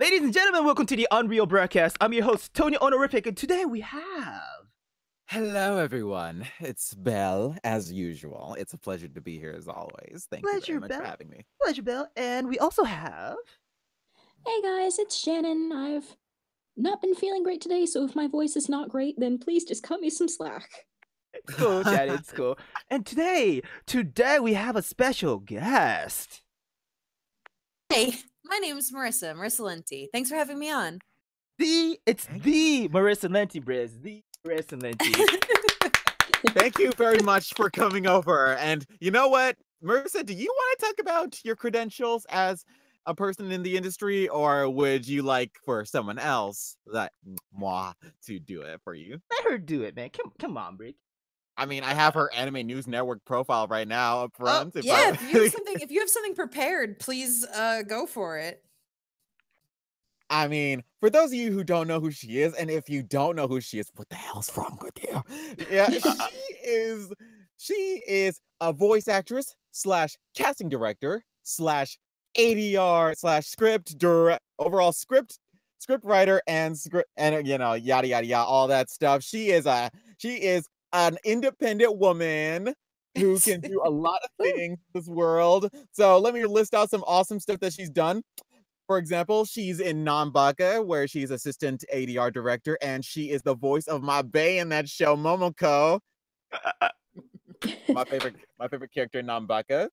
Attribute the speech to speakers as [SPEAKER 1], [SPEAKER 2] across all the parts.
[SPEAKER 1] Ladies and gentlemen, welcome to the Unreal Bruhcast. I'm your host, Tony Honorific, and today we have...
[SPEAKER 2] Hello, everyone. It's Belle, as usual. It's a pleasure to be here, as always. Thank you very much for having me.
[SPEAKER 1] Pleasure, Belle. And we also have...
[SPEAKER 3] Hey guys, it's Shannon. I've not been feeling great today, so if my voice is not great, then please just cut me some slack.
[SPEAKER 1] It's cool, Shannon, it's cool. And today we have a special guest.
[SPEAKER 4] Hey, my name is Marissa Lenti. Thanks for having me on.
[SPEAKER 1] It's the Marissa Lenti, Briz. The Marissa Lenti.
[SPEAKER 2] Thank you very much for coming over. And you know what, Marissa, do you want to talk about your credentials as a person in the industry, or would you like for someone else, that moi, to do it for you?
[SPEAKER 1] Let her do it, man. Come on, Brick.
[SPEAKER 2] I mean, I have her Anime News Network profile right now up front.
[SPEAKER 4] Oh, yeah, if you have something prepared, please go for it.
[SPEAKER 2] I mean, for those of you who don't know who she is, and if you don't know who she is, what the hell's wrong with you? Yeah, she is a voice actress / casting director / ADR / overall script writer and you know, yada yada yada, all that stuff. She is an independent woman who can do a lot of things in this world. So let me list out some awesome stuff that she's done. For example, she's in Nanbaka, where she's assistant ADR director, and she is the voice of my bae in that show, Momoko. my favorite character in Nanbaka.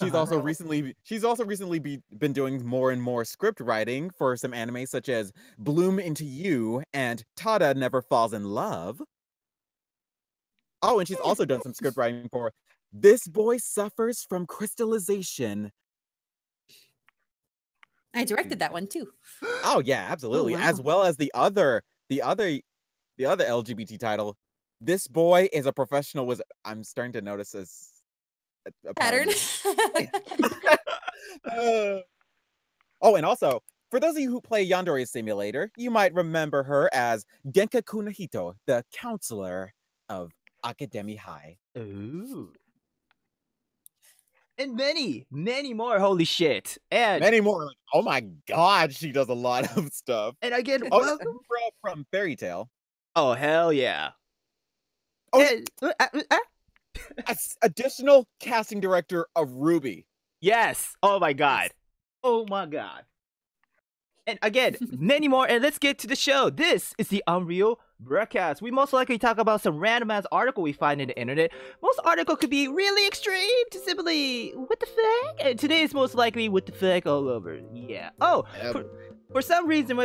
[SPEAKER 2] She's also recently been doing more and more script writing for some anime such as Bloom Into You and Tada Never Falls in Love. Oh, and she's also done some script writing for This Boy Suffers from Crystallization.
[SPEAKER 4] I directed that one too.
[SPEAKER 2] Oh yeah, absolutely.
[SPEAKER 4] Oh, wow.
[SPEAKER 2] As well as the other LGBT title, This Boy is a Professional Wizard. I'm starting to notice this a
[SPEAKER 4] pattern.
[SPEAKER 2] Oh, and also, for those of you who play Yandere Simulator, you might remember her as Genka Kunihito, the counselor of Academy High.
[SPEAKER 1] Ooh. And many more, holy shit. And
[SPEAKER 2] many more. Like, oh my god, she does a lot of stuff.
[SPEAKER 1] And again,
[SPEAKER 2] welcome from Fairy Tail.
[SPEAKER 1] Oh, hell yeah.
[SPEAKER 2] Oh, additional casting director of Ruby.
[SPEAKER 1] Yes. Oh my god. Oh my god. And again, many more. And let's get to the show. This is the Unreal Bruhcast. We most likely talk about some random ass article we find in the internet. Most article could be really extreme to simply what the fuck. And today is most likely what the fuck all over. Yeah. Oh. For some reason,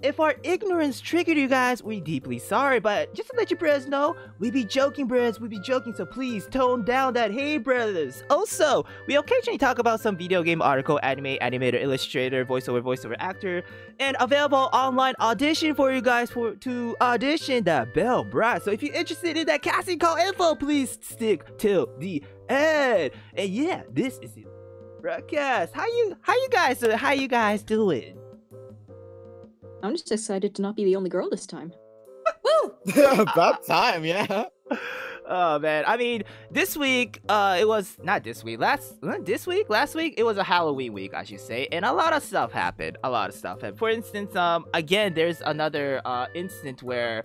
[SPEAKER 1] if our ignorance triggered you guys, we deeply sorry, but just to let you brothers know, we be joking, so please tone down that hey, brothers. Also, we occasionally talk about some video game article, anime, animator, illustrator, voiceover actor, and available online audition for you guys to audition that Belle brought. So if you're interested in that casting call info, please stick till the end. And yeah, this is the Bruhcast. How you guys doing?
[SPEAKER 3] I'm just excited to not be the only girl this time.
[SPEAKER 4] Woo!
[SPEAKER 2] About time, yeah.
[SPEAKER 1] Oh man, I mean, this week, it was not this week. Last week, it was a Halloween week, I should say, and a lot of stuff happened. For instance, again, there's another incident where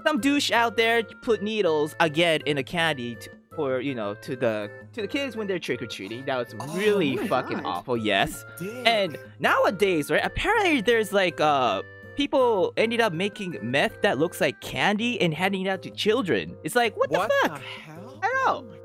[SPEAKER 1] some douche out there put needles again in a candy for to the kids when they're trick or treating. That was really fucking awful. Yes, and nowadays, right? Apparently, there's like people ended up making meth that looks like candy and handing it out to children. It's like, what the fuck?
[SPEAKER 2] The hell?
[SPEAKER 1] I don't know.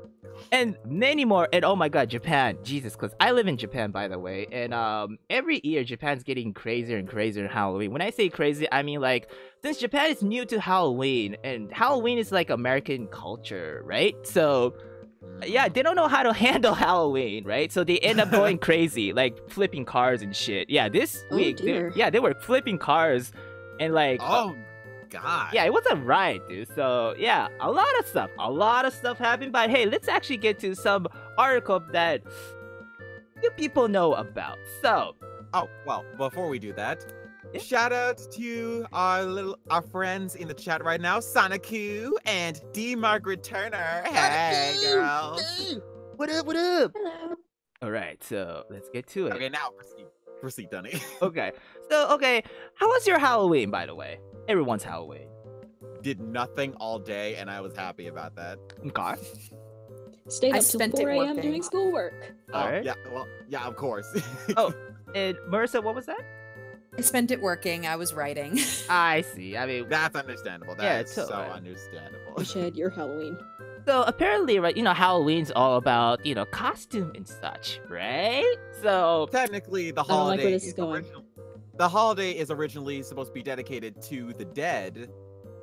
[SPEAKER 1] And many more. And oh my god, Japan. Jesus, because I live in Japan, by the way. And every year, Japan's getting crazier and crazier in Halloween. When I say crazy, I mean like, since Japan is new to Halloween, and Halloween is like American culture, right? So yeah, they don't know how to handle Halloween, right? So they end up going crazy, like flipping cars and shit. Yeah, this week, they were flipping cars and like...
[SPEAKER 2] Oh, God.
[SPEAKER 1] Yeah, it was a riot, dude. So yeah, a lot of stuff happened. But hey, let's actually get to some article that you people know about. So...
[SPEAKER 2] Oh, well, before we do that, shout out to our friends in the chat right now, Soniku and D. Margaret Turner. Hey, girls.
[SPEAKER 1] What up? What up?
[SPEAKER 3] Hello.
[SPEAKER 1] All right, so let's get to it.
[SPEAKER 2] Okay, now proceed, Dunny.
[SPEAKER 1] Okay, so how was your Halloween, by the way? Everyone's Halloween.
[SPEAKER 2] Did nothing all day, and I was happy about that.
[SPEAKER 1] Okay.
[SPEAKER 3] Stayed
[SPEAKER 4] I
[SPEAKER 3] up till
[SPEAKER 4] spent it
[SPEAKER 3] 4 a.m.
[SPEAKER 4] working.
[SPEAKER 3] doing schoolwork.
[SPEAKER 1] All right.
[SPEAKER 2] Yeah, well, yeah, of course.
[SPEAKER 1] Oh, and Marissa, what was that?
[SPEAKER 4] I spent it working. I was writing.
[SPEAKER 1] I see. I mean,
[SPEAKER 2] That's understandable.
[SPEAKER 1] Yeah,
[SPEAKER 2] That's so
[SPEAKER 1] totally.
[SPEAKER 2] understandable.
[SPEAKER 3] You should. Your Halloween.
[SPEAKER 1] so apparently, right? Halloween's all about costume and such, right? So
[SPEAKER 2] Technically, the
[SPEAKER 3] I don't like
[SPEAKER 2] holiday
[SPEAKER 3] where this is going.
[SPEAKER 2] The holiday is originally supposed to be dedicated to the dead,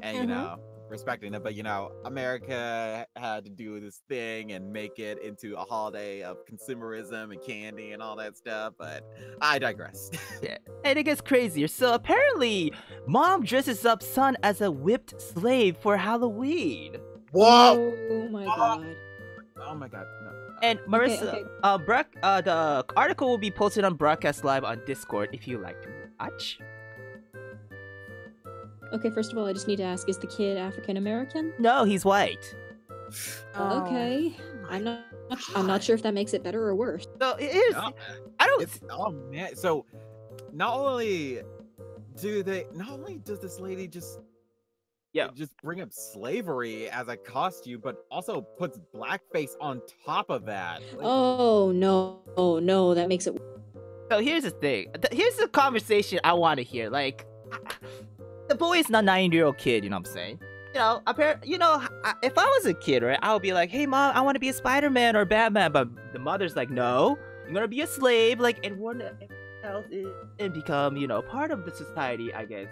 [SPEAKER 2] and
[SPEAKER 3] Mhm.
[SPEAKER 2] respecting them. But America had to do this thing and make it into a holiday of consumerism and candy and all that stuff. But I digress.
[SPEAKER 1] yeah, and it gets crazier. So apparently, mom dresses up son as a whipped slave for Halloween.
[SPEAKER 2] Whoa!
[SPEAKER 3] Oh my god.
[SPEAKER 2] Oh my God! No.
[SPEAKER 1] And Marissa,
[SPEAKER 3] okay.
[SPEAKER 1] the article will be posted on Bruhcast Live on Discord if you like to watch.
[SPEAKER 3] Okay, first of all, I just need to ask: is the kid African American?
[SPEAKER 1] No, he's white.
[SPEAKER 4] Oh.
[SPEAKER 3] Okay. I'm not sure if that makes it better or worse.
[SPEAKER 1] So it is.
[SPEAKER 2] No,
[SPEAKER 1] I don't.
[SPEAKER 2] oh man! So not only does this lady just bring up slavery as a costume, but also puts blackface on top of that. Like,
[SPEAKER 3] Oh no, that makes it.
[SPEAKER 1] So here's the thing. Here's the conversation I want to hear. Like, the boy is not a 9-year-old kid. You know what I'm saying? If I was a kid, right, I would be like, "Hey, mom, I want to be a Spider-Man or Batman," but the mother's like, "No, you're gonna be a slave, like, and one else and become, part of the society, I guess."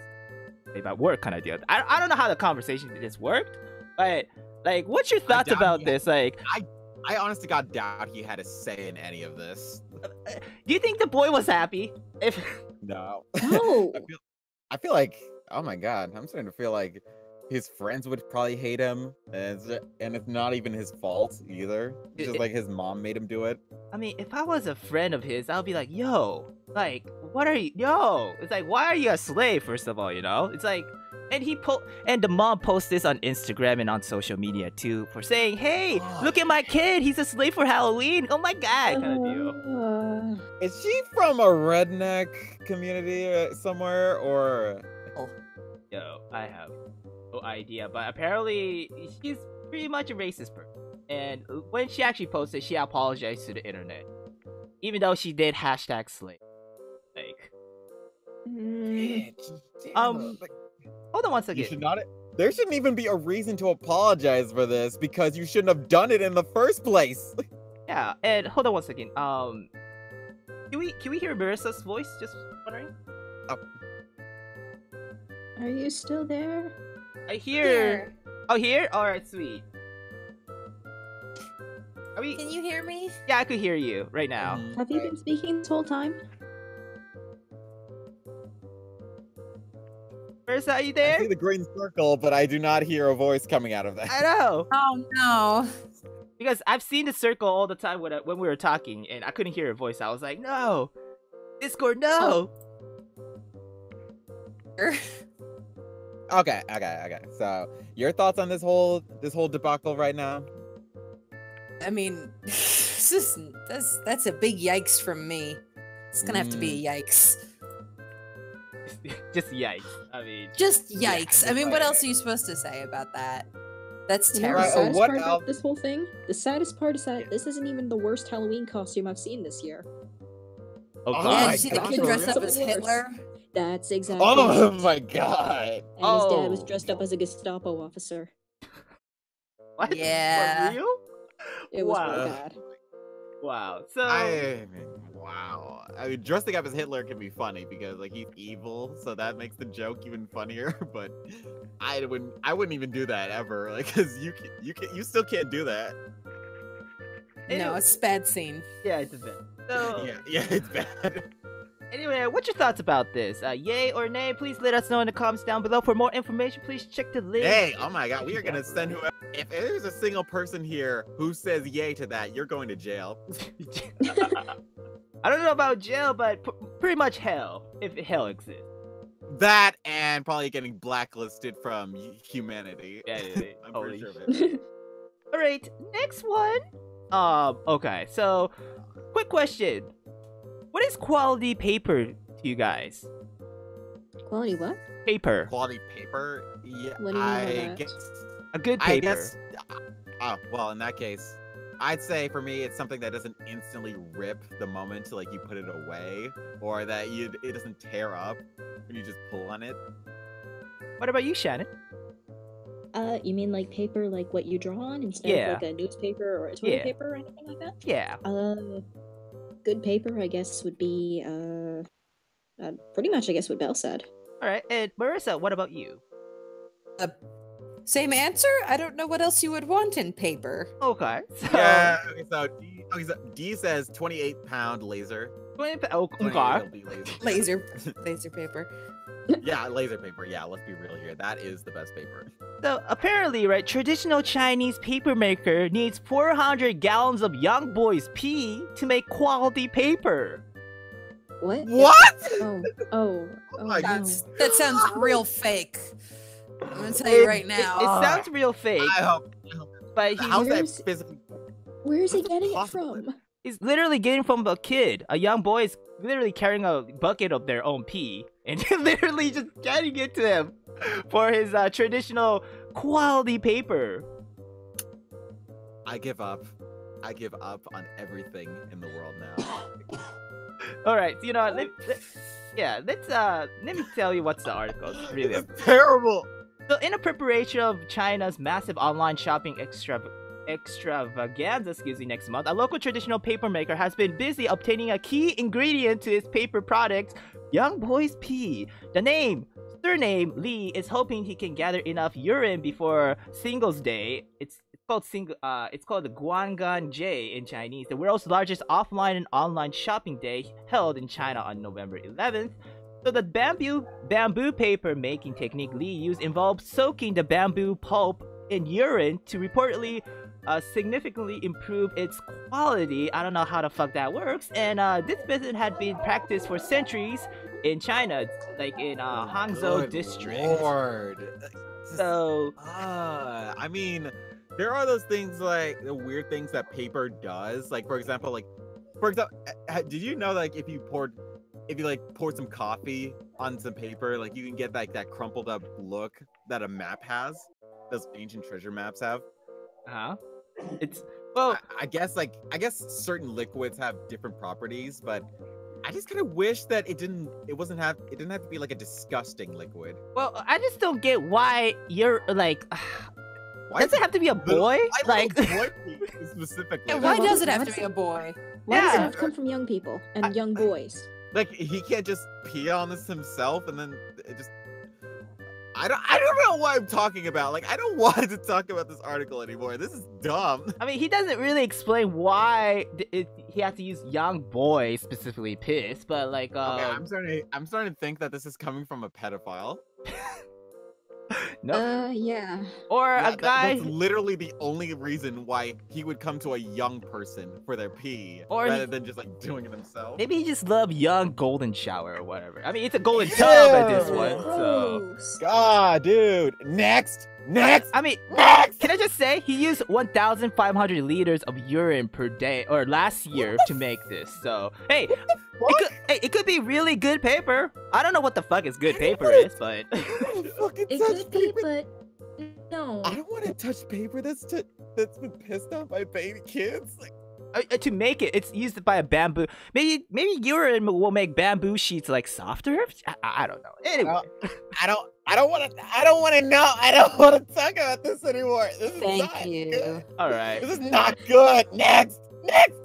[SPEAKER 1] About work kind of deal. I don't know how the conversation just worked, but like, what's your thoughts about this? Like,
[SPEAKER 2] I honest to God doubt he had a say in any of this.
[SPEAKER 1] do you think the boy was happy? If
[SPEAKER 2] No.
[SPEAKER 3] No.
[SPEAKER 2] I feel like, oh my God, I'm starting to feel like his friends would probably hate him, and it's not even his fault either. It's just like his mom made him do it.
[SPEAKER 1] I mean, if I was a friend of his, I'll be like, "Yo, like, what are you? Yo, it's like, why are you a slave? First of all, It's like, and and the mom posts this on Instagram and on social media too for saying, "Hey, look at my kid. He's a slave for Halloween. Oh my god!" kind of deal.
[SPEAKER 2] Is she from a redneck community somewhere, or?
[SPEAKER 1] Yo, I have no idea, but apparently she's pretty much a racist person. And when she actually posted, she apologized to the internet, even though she did #slave. Like, hold on one second.
[SPEAKER 2] You should not. There shouldn't even be a reason to apologize for this because you shouldn't have done it in the first place.
[SPEAKER 1] Yeah, and hold on one second. Can we hear Marissa's voice? Just wondering.
[SPEAKER 3] Are you still there?
[SPEAKER 1] I hear. Oh, here. All right, sweet. Are we?
[SPEAKER 4] Can you hear me?
[SPEAKER 1] Yeah, I could hear you right now.
[SPEAKER 3] Have you been speaking this whole time?
[SPEAKER 1] Marissa, are you
[SPEAKER 2] I
[SPEAKER 1] there?
[SPEAKER 2] see the green circle, but I do not hear a voice coming out of that.
[SPEAKER 1] I know.
[SPEAKER 4] Oh no.
[SPEAKER 1] Because I've seen the circle all the time when we were talking, and I couldn't hear her voice. I was like, "No, Discord, no."
[SPEAKER 2] Okay. So your thoughts on this whole debacle right now?
[SPEAKER 4] I mean, that's a big yikes from me. It's gonna have to be a yikes.
[SPEAKER 1] Just yikes. I mean,
[SPEAKER 4] Just yikes.
[SPEAKER 2] Yeah,
[SPEAKER 4] I mean, what
[SPEAKER 2] okay.
[SPEAKER 4] else are you supposed to say about that? That's
[SPEAKER 3] You know
[SPEAKER 4] terrible.
[SPEAKER 3] the saddest
[SPEAKER 2] what
[SPEAKER 3] part
[SPEAKER 2] else?
[SPEAKER 3] about this whole thing? The saddest part is that this isn't even the worst Halloween costume I've seen this year.
[SPEAKER 1] oh
[SPEAKER 2] Oh
[SPEAKER 1] god.
[SPEAKER 4] Yeah,
[SPEAKER 2] my
[SPEAKER 4] did you see the
[SPEAKER 2] gosh,
[SPEAKER 4] kid dressed up
[SPEAKER 3] really?
[SPEAKER 4] as Hitler?
[SPEAKER 3] That's exactly
[SPEAKER 2] Oh
[SPEAKER 3] it.
[SPEAKER 2] my god!
[SPEAKER 3] And his dad was
[SPEAKER 1] Oh.
[SPEAKER 3] dressed up as a Gestapo officer.
[SPEAKER 1] What?
[SPEAKER 4] Yeah.
[SPEAKER 1] For real?
[SPEAKER 3] It was
[SPEAKER 1] Wow.
[SPEAKER 3] really bad.
[SPEAKER 1] Wow. So
[SPEAKER 2] Wow. I mean, dressing up as Hitler can be funny because like he's evil, so that makes the joke even funnier. But I wouldn't even do that ever, like, cause you still can't do that.
[SPEAKER 4] No, it's a bad scene.
[SPEAKER 1] yeah, it's a bit. So
[SPEAKER 2] Yeah, it's bad.
[SPEAKER 1] anyway, what's your thoughts about this? Yay or nay? Please let us know in the comments down below. For more information, please check the link.
[SPEAKER 2] Hey, oh my god, we are gonna send whoever. If there's a single person here who says yay to that, you're going to jail.
[SPEAKER 1] I don't know about jail, but pretty much hell, if hell exists.
[SPEAKER 2] That and probably getting blacklisted from humanity.
[SPEAKER 1] Yeah,
[SPEAKER 2] I'm
[SPEAKER 1] holy
[SPEAKER 2] pretty sure of it.
[SPEAKER 1] All right, next one. Okay, so quick question: what is quality paper to you guys?
[SPEAKER 3] Quality what?
[SPEAKER 1] Paper,
[SPEAKER 2] Quality paper? Yeah,
[SPEAKER 3] What do you mean by
[SPEAKER 2] I
[SPEAKER 3] that?
[SPEAKER 2] guess.
[SPEAKER 1] a good
[SPEAKER 2] I
[SPEAKER 1] paper.
[SPEAKER 2] guess. Well, in that case, I'd say for me, it's something that doesn't instantly rip the moment like you put it away, or that it doesn't tear up when you just pull on it.
[SPEAKER 1] What about you, Shannon?
[SPEAKER 3] You mean like paper, like what you draw on instead
[SPEAKER 1] Yeah.
[SPEAKER 3] of like a newspaper or a toilet
[SPEAKER 1] Yeah.
[SPEAKER 3] paper or anything like that?
[SPEAKER 1] Yeah.
[SPEAKER 3] Good paper, I guess, would be pretty much, I guess, what Belle said.
[SPEAKER 1] All right, and Marissa, what about you?
[SPEAKER 4] Same answer? I don't know what else you would want in paper.
[SPEAKER 1] Okay, so
[SPEAKER 2] Yeah. Okay, so D says 28-pound laser.
[SPEAKER 1] 20 oh,
[SPEAKER 2] 28
[SPEAKER 1] okay.
[SPEAKER 2] will be laser.
[SPEAKER 4] Laser paper.
[SPEAKER 2] Yeah, laser paper. Yeah, let's be real here. That is the best paper.
[SPEAKER 1] So apparently, right, traditional Chinese papermaker needs 400 gallons of young boy's pee to make quality paper.
[SPEAKER 3] What?
[SPEAKER 2] What?
[SPEAKER 3] Oh
[SPEAKER 2] my
[SPEAKER 3] no.
[SPEAKER 4] That sounds real fake. I'm gonna tell you right
[SPEAKER 1] It
[SPEAKER 4] now.
[SPEAKER 1] sounds real fake,
[SPEAKER 2] I hope.
[SPEAKER 1] but
[SPEAKER 2] How's that
[SPEAKER 3] Where's-
[SPEAKER 2] physically?
[SPEAKER 3] Where's he
[SPEAKER 2] What's
[SPEAKER 3] getting it
[SPEAKER 2] possible?
[SPEAKER 3] from?
[SPEAKER 1] he's literally getting from a kid. A young boy is literally carrying a bucket of their own pee and literally just getting it to him for his traditional quality paper.
[SPEAKER 2] I give up. I give up on everything in the world now.
[SPEAKER 1] All right, so you know, let me tell you what's the article. It's really
[SPEAKER 2] It's terrible.
[SPEAKER 1] So, in a preparation of China's massive online shopping extravaganza, next month, a local traditional paper maker has been busy obtaining a key ingredient to its paper product, Young Boy's Pee. The surname Lee is hoping he can gather enough urine before Singles Day. It's called the Guanggan J in Chinese, the world's largest offline and online shopping day held in China on November 11th. So the bamboo paper making technique Lee used involved soaking the bamboo pulp in urine to reportedly significantly improve its quality. I don't know how the fuck that works. And this method had been practiced for centuries in China, like in Hangzhou
[SPEAKER 2] Good
[SPEAKER 1] district.
[SPEAKER 2] Lord.
[SPEAKER 1] So
[SPEAKER 2] I mean, there are those things like the weird things that paper does. Like for example, did you know like if you poured some coffee on some paper, like you can get like that crumpled up look that a map has, those ancient treasure maps have.
[SPEAKER 1] it's well,
[SPEAKER 2] I guess certain liquids have different properties, but I just kind of wish that it didn't have to be like a disgusting liquid.
[SPEAKER 1] well, I just don't get why you're like.
[SPEAKER 2] Why
[SPEAKER 1] Does it have to be a boy?
[SPEAKER 2] like
[SPEAKER 1] Like,
[SPEAKER 2] specifically.
[SPEAKER 4] Yeah, why
[SPEAKER 3] Well,
[SPEAKER 4] does it have to
[SPEAKER 3] what's-
[SPEAKER 4] be a boy?
[SPEAKER 3] Why does it
[SPEAKER 1] Yeah.
[SPEAKER 3] have to come from young people and young boys?
[SPEAKER 2] Like he can't just pee on this himself and then it just. I don't know what I'm talking about. Like I don't want to talk about this article anymore. This is dumb.
[SPEAKER 1] I mean, he doesn't really explain why he had to use young boy specifically piss, but like,
[SPEAKER 2] Okay, I'm starting to think that this is coming from a pedophile.
[SPEAKER 1] No.
[SPEAKER 3] Yeah.
[SPEAKER 1] Or
[SPEAKER 2] Yeah,
[SPEAKER 1] a guy.
[SPEAKER 2] that's literally the only reason why he would come to a young person for their pee,
[SPEAKER 1] Or
[SPEAKER 2] rather than just like doing it himself.
[SPEAKER 1] Maybe he just loved young golden shower or whatever. I mean, it's a golden tub at this
[SPEAKER 2] Ew.
[SPEAKER 1] one, so.
[SPEAKER 3] Gross.
[SPEAKER 2] God, dude. Next.
[SPEAKER 1] I mean,
[SPEAKER 2] Next.
[SPEAKER 1] can I just say he used 1,500 liters of urine per day or last year to make this. So hey, it could be really good paper. I don't know what the fuck is good paper is, but
[SPEAKER 3] It could be, but no.
[SPEAKER 2] I don't want to touch paper that's been pissed off by baby kids. Like,
[SPEAKER 1] to make it, it's used by a bamboo. Maybe urine will make bamboo sheets like softer. I don't know. Anyway,
[SPEAKER 2] I don't want to know. I don't want to talk about this anymore. This is
[SPEAKER 4] Thank
[SPEAKER 2] not
[SPEAKER 4] you.
[SPEAKER 2] good.
[SPEAKER 1] all right.
[SPEAKER 2] This is not good. Next,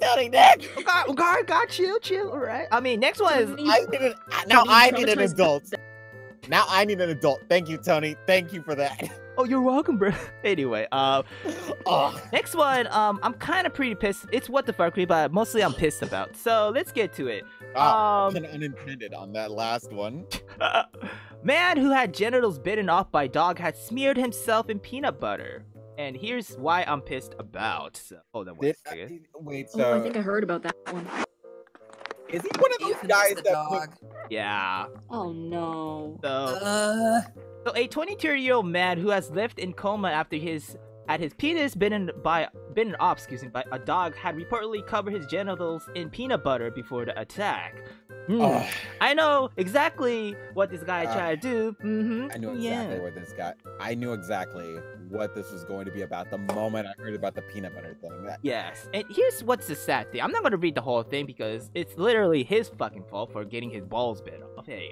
[SPEAKER 2] Tony. Next.
[SPEAKER 1] Okay, got chill. All right. I mean, next one is.
[SPEAKER 2] I need an adult. Now I need an adult. Thank you, Tony. Thank you for that.
[SPEAKER 1] Oh, you're welcome, bro. Anyway,
[SPEAKER 2] Oh.
[SPEAKER 1] next one. I'm kind of pretty pissed. It's what the fuck, but mostly I'm pissed about. So let's get to it.
[SPEAKER 2] Pun unintended on that last one.
[SPEAKER 1] Man who had genitals bitten off by dog had smeared himself in peanut butter. And here's why I'm pissed about. So, hold on one second.
[SPEAKER 2] Wait,
[SPEAKER 3] Oh,
[SPEAKER 2] so
[SPEAKER 3] I think I heard about that one.
[SPEAKER 2] is he one of those
[SPEAKER 4] Ethan
[SPEAKER 2] guys
[SPEAKER 4] is the
[SPEAKER 2] that
[SPEAKER 4] dog.
[SPEAKER 1] Yeah.
[SPEAKER 3] Oh no.
[SPEAKER 1] So a 22-year-old man who has lived in coma after his penis bitten off, by a dog had reportedly covered his genitals in peanut butter before the attack. I know exactly what this guy tried to do.
[SPEAKER 2] I knew exactly what this guy. I knew exactly what this was going to be about the moment I heard about the peanut butter thing.
[SPEAKER 1] Yes, and here's what's the sad thing. I'm not gonna read the whole thing because it's literally his fucking fault for getting his balls bit off. Hey,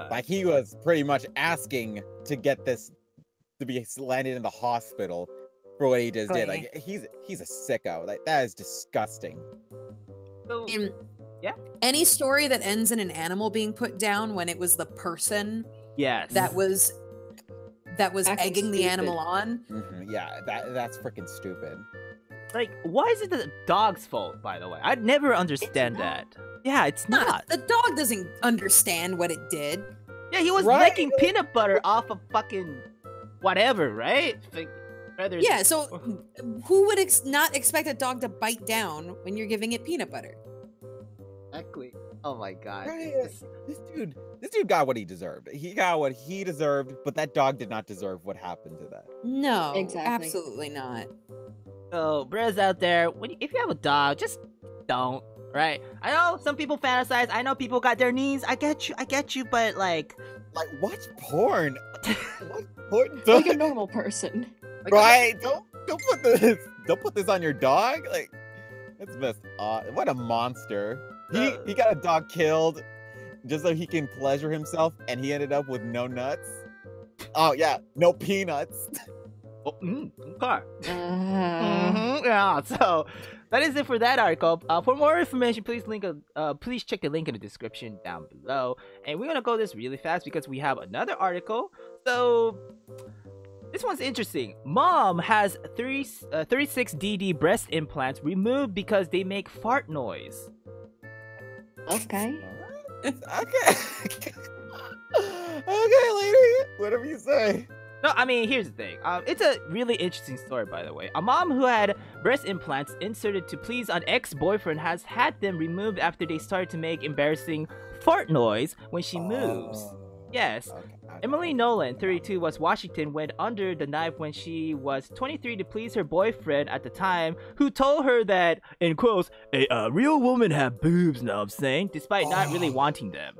[SPEAKER 2] like he was pretty much asking to get this to be landed in the hospital for what he just did. Like he's a sicko. Like that is disgusting.
[SPEAKER 1] So, yeah.
[SPEAKER 4] Any story that ends in an animal being put down when it was the person
[SPEAKER 1] yes,
[SPEAKER 4] that was
[SPEAKER 3] Acting
[SPEAKER 4] egging the
[SPEAKER 3] stupid.
[SPEAKER 4] animal on.
[SPEAKER 2] Yeah, that's freaking stupid.
[SPEAKER 1] like, why is it the dog's fault? By the way, I'd never understand that. Yeah, it's not.
[SPEAKER 4] The dog doesn't understand what it did.
[SPEAKER 1] Yeah, he was
[SPEAKER 2] Right?
[SPEAKER 1] licking peanut butter off of fucking whatever, right? Like, rather.
[SPEAKER 4] Yeah, so who would not expect a dog to bite down when you're giving it peanut butter?
[SPEAKER 1] Exactly. Oh my god.
[SPEAKER 2] Right, this dude got what he deserved. He got what he deserved, but that dog did not deserve what happened to that.
[SPEAKER 4] No,
[SPEAKER 3] Exactly.
[SPEAKER 4] absolutely not.
[SPEAKER 1] So, bros out there, if you have a dog, just don't. Right? I know some people fantasize. I know people got their knees. I get you, but like,
[SPEAKER 2] watch porn. Watch porn.
[SPEAKER 3] Like a normal person.
[SPEAKER 2] Right? Don't put this on your dog. Like that's messed up. What a monster. He got a dog killed just so he can pleasure himself, and he ended up with no nuts. Oh yeah, no peanuts.
[SPEAKER 1] Oh, okay.
[SPEAKER 3] Uh,
[SPEAKER 1] Yeah. So that is it for that article. For more information, please check the link in the description down below. And we're gonna go this really fast because we have another article. So this one's interesting. Mom has 36 DD breast implants removed because they make fart noise.
[SPEAKER 3] okay.
[SPEAKER 2] Okay. Okay, lady. Whatever you say.
[SPEAKER 1] No, I mean, here's the thing. It's a really interesting story, by the way. A mom who had breast implants inserted to please an ex-boyfriend has had them removed after they started to make embarrassing fart noise when she moves. Yes.
[SPEAKER 2] Okay.
[SPEAKER 1] Emily Nolan, 32, was Washington, went under the knife when she was 23 to please her boyfriend at the time, who told her that, in quotes, a real woman have boobs, know what I'm saying? Despite not really wanting them.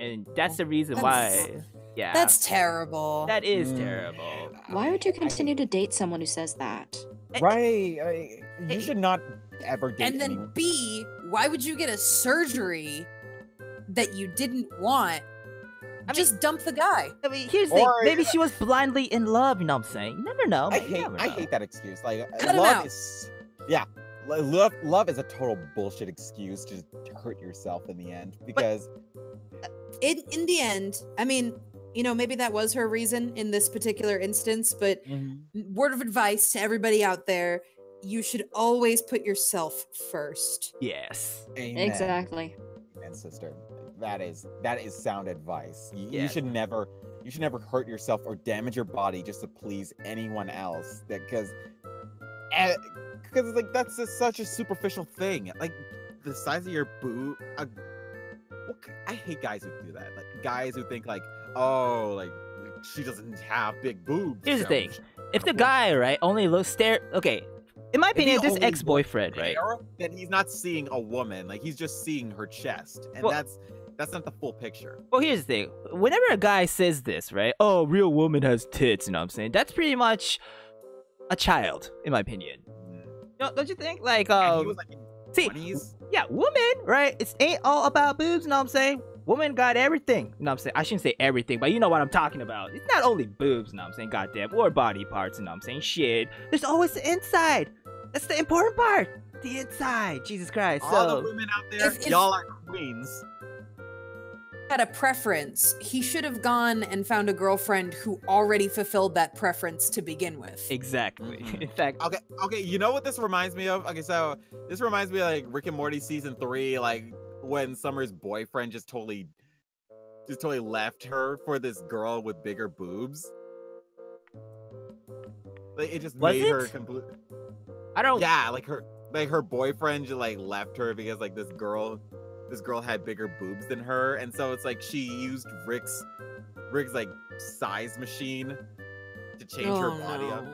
[SPEAKER 1] And that's the reason why. Yeah.
[SPEAKER 4] That's terrible.
[SPEAKER 1] That is terrible.
[SPEAKER 3] Why would you continue to date someone who says that?
[SPEAKER 2] Right. You should not ever date
[SPEAKER 4] And then
[SPEAKER 2] anyone.
[SPEAKER 4] B, why would you get a surgery that you didn't want? Just dump the guy.
[SPEAKER 1] I mean, here's the thing.
[SPEAKER 2] Or-
[SPEAKER 1] Maybe she was blindly in love, you know what I'm saying? You never know.
[SPEAKER 2] I
[SPEAKER 1] You never know.
[SPEAKER 2] hate that excuse. Like
[SPEAKER 4] Cut him
[SPEAKER 2] love
[SPEAKER 4] out.
[SPEAKER 2] is love is a total bullshit excuse to hurt yourself in the end because
[SPEAKER 4] In the end, I mean, you know, maybe that was her reason in this particular instance, but word of advice to everybody out there, you should always put yourself first.
[SPEAKER 1] Yes.
[SPEAKER 2] Amen.
[SPEAKER 3] Exactly.
[SPEAKER 2] Amen, sister. That is sound advice. You
[SPEAKER 1] Yeah.
[SPEAKER 2] should never hurt yourself or damage your body just to please anyone else. Because it's like that's just such a superficial thing. Like the size of your boob. I hate guys who do that. Like guys who think like, oh, like she doesn't have big boobs.
[SPEAKER 1] Here's the thing: if the guy, right, only looks okay. In my opinion, this ex-boyfriend, right?
[SPEAKER 2] Then he's not seeing a woman. Like he's just seeing her chest, and that's not the full picture.
[SPEAKER 1] Well, here's the thing: whenever a guy says this, right? Oh, real woman has tits. You know what I'm saying? That's pretty much a child, in my opinion. Don't you think? Like,
[SPEAKER 2] he was like in
[SPEAKER 1] see,
[SPEAKER 2] 20s?
[SPEAKER 1] Yeah, woman, right? It ain't all about boobs. You know what I'm saying? Woman got everything. You know what I'm saying? I shouldn't say everything, but you know what I'm talking about. It's not only boobs. You know what I'm saying? Goddamn, or body parts. You know what I'm saying? Shit. There's always the inside. That's the important part. The inside. Jesus Christ.
[SPEAKER 2] All the women out there, y'all are queens.
[SPEAKER 4] Had a preference, he should have gone and found a girlfriend who already fulfilled that preference to begin with.
[SPEAKER 1] Exactly. In fact,
[SPEAKER 2] okay, you know what this reminds me of? Okay, so this reminds me of like Rick and Morty season 3, like when Summer's boyfriend just totally left her for this girl with bigger boobs. Like it just made her complete.
[SPEAKER 1] I don't.
[SPEAKER 2] Yeah, like her boyfriend just like left her because like this girl had bigger boobs than her, and so it's like she used Rick's like size machine to change her body up.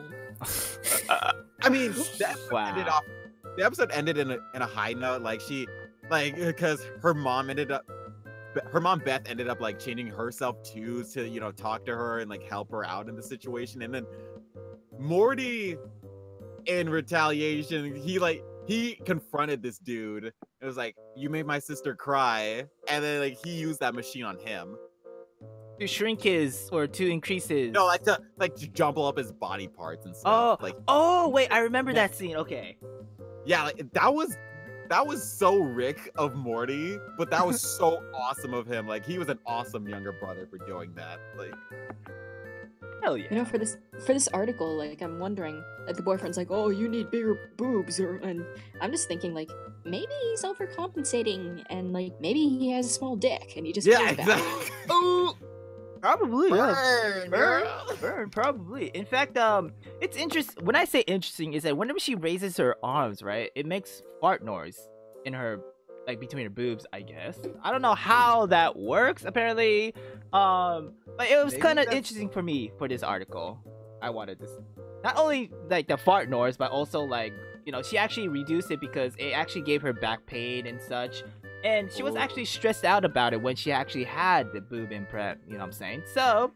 [SPEAKER 2] I mean, the episode ended in a high note, like because her mom Beth ended up like changing herself too to talk to her and like help her out in the situation, and then Morty, in retaliation, he confronted this dude. It was like, you made my sister cry, and then like he used that machine on him
[SPEAKER 1] to shrink his or to increase his.
[SPEAKER 2] No, to jumble up his body parts and stuff.
[SPEAKER 1] Wait, I remember that scene. Okay.
[SPEAKER 2] Yeah, like that was so Rick of Morty, but that was so awesome of him. Like he was an awesome younger brother for doing that. Like.
[SPEAKER 1] Hell yeah.
[SPEAKER 3] You know, for this article, like, I'm wondering, like, the boyfriend's like, oh, you need bigger boobs, and I'm just thinking, like, maybe he's overcompensating, and, like, maybe he has a small dick, and he just feels bad.
[SPEAKER 1] Oh, probably.
[SPEAKER 2] Burn,
[SPEAKER 1] probably. In fact, it's interesting. When I say interesting, is that whenever she raises her arms, right, it makes fart noise in her, like, between her boobs, I guess. I don't know how that works, apparently. But it was kind of interesting for me for this article. I wanted this, not only like the fart noise, but also like, she actually reduced it because it actually gave her back pain and such. And she was actually stressed out about it when she actually had the boob implant, you know what I'm saying? So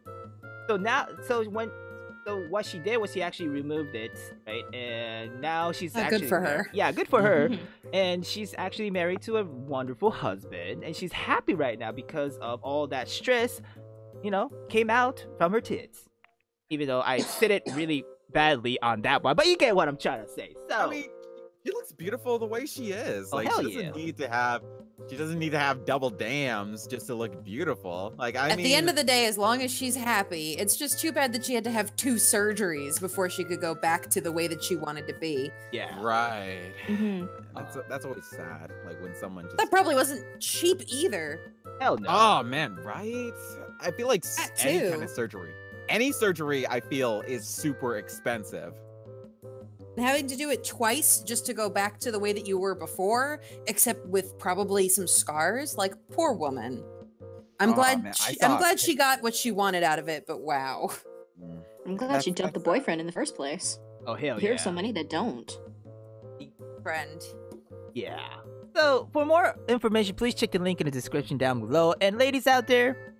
[SPEAKER 1] what she did was she actually removed it, right? And now she's actually
[SPEAKER 4] good for her.
[SPEAKER 1] Yeah, good for her. And she's actually married to a wonderful husband, and she's happy right now because of all that stress, came out from her tits. Even though I said it really badly on that one, but you get what I'm trying to say. So
[SPEAKER 2] I mean, she looks beautiful the way she is. Like
[SPEAKER 1] hell
[SPEAKER 2] she doesn't need to have double dams just to look beautiful. Like at
[SPEAKER 4] the end of the day, as long as she's happy, it's just too bad that she had to have 2 surgeries before she could go back to the way that she wanted to be.
[SPEAKER 1] Yeah.
[SPEAKER 2] Right. That's always sad. Like when someone just
[SPEAKER 4] that probably wasn't cheap either.
[SPEAKER 1] Hell no.
[SPEAKER 2] Oh man, right? I feel like any kind of surgery. Any surgery I feel is super expensive.
[SPEAKER 4] Having to do it twice just to go back to the way that you were before, except with probably some scars, like poor woman. I'm glad she got what she wanted out of it, but wow.
[SPEAKER 3] I'm glad she dumped the boyfriend in the first place.
[SPEAKER 1] Oh hell yeah.
[SPEAKER 3] Here's so many that don't.
[SPEAKER 4] Friend.
[SPEAKER 1] Yeah. So for more information, please check the link in the description down below. And ladies out there,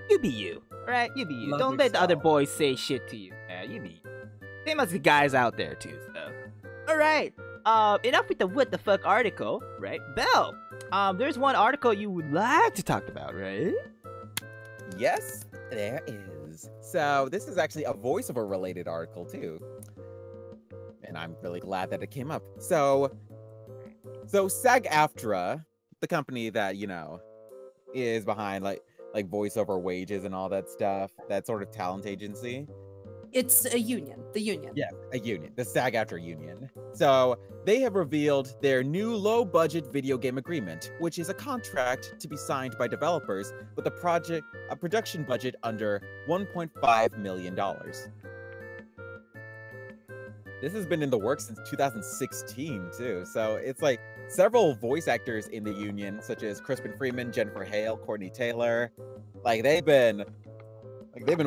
[SPEAKER 1] you be you. Right? You be you.
[SPEAKER 2] Love
[SPEAKER 1] Don't let the other boys say shit to you. Yeah, you be you. Same as the guys out there too, so. Alright. Enough with the what the fuck article, right? Belle, there's one article you would like to talk about, right?
[SPEAKER 2] Yes, there is. So this is actually a voiceover related article too. And I'm really glad that it came up. So SAG-AFTRA, the company that, is behind like voiceover wages and all that stuff, that sort of talent agency,
[SPEAKER 4] It's a union, the union.
[SPEAKER 2] Yeah, a union, the SAG-AFTRA union. So they have revealed their new low-budget video game agreement, which is a contract to be signed by developers with a production budget under $1.5 million. This has been in the works since 2016 too. So it's like several voice actors in the union, such as Crispin Freeman, Jennifer Hale, Courtney Taylor. Like they've been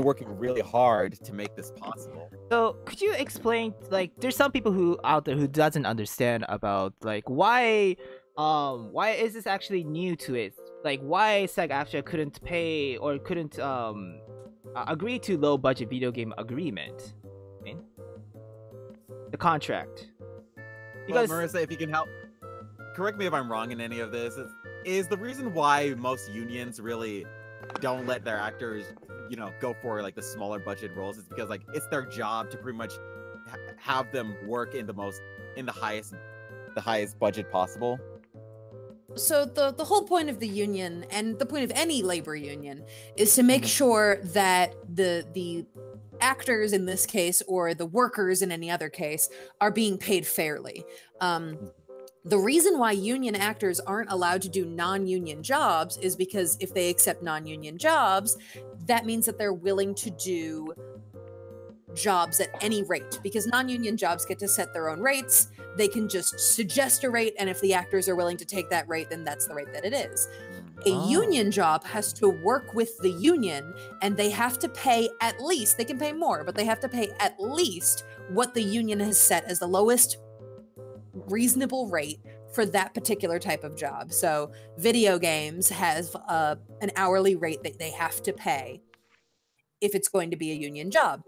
[SPEAKER 2] working really hard to make this possible.
[SPEAKER 1] So could you explain, like, there's some people who out there who doesn't understand about like why is this actually new to it? Like why SAG-AFTRA couldn't pay or couldn't agree to low budget video game agreement? I mean, the contract. Because
[SPEAKER 2] well, Marissa, if you can help, correct me if I'm wrong in any of this. Is the reason why most unions really don't let their actors, you know, go for like the smaller budget roles is because like it's their job to pretty much have them work in the highest budget possible.
[SPEAKER 4] So the whole point of the union and the point of any labor union is to make sure that the actors in this case or the workers in any other case are being paid fairly. The reason why union actors aren't allowed to do non-union jobs is because if they accept non-union jobs, that means that they're willing to do jobs at any rate, because non-union jobs get to set their own rates. They can just suggest a rate, and if the actors are willing to take that rate, then that's the rate that it is. A union job has to work with the union, and they have to pay at least, they can pay more, but they have to pay at least what the union has set as the lowest reasonable rate for that particular type of job. So video games has an hourly rate that they have to pay if it's going to be a union job.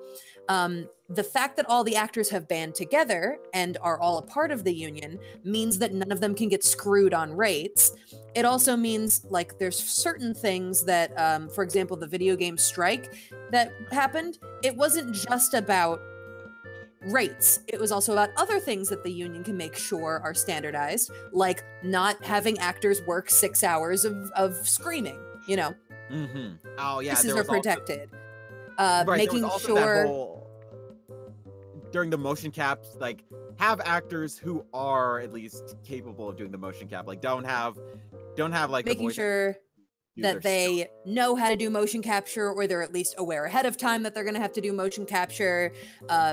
[SPEAKER 4] The fact that all the actors have band together and are all a part of the union means that none of them can get screwed on rates. It also means like there's certain things that, for example, the video game strike that happened, it wasn't just about rates. It was also about other things that the union can make sure are standardized, like not having actors work 6 hours of screaming, you know.
[SPEAKER 2] Oh yeah,
[SPEAKER 4] Pieces are protected.
[SPEAKER 2] Right,
[SPEAKER 4] making sure
[SPEAKER 2] during the motion caps, like have actors who are at least capable of doing the motion cap, like don't have like
[SPEAKER 4] making sure that they know how to do motion capture, or they're at least aware ahead of time that they're going to have to do motion capture.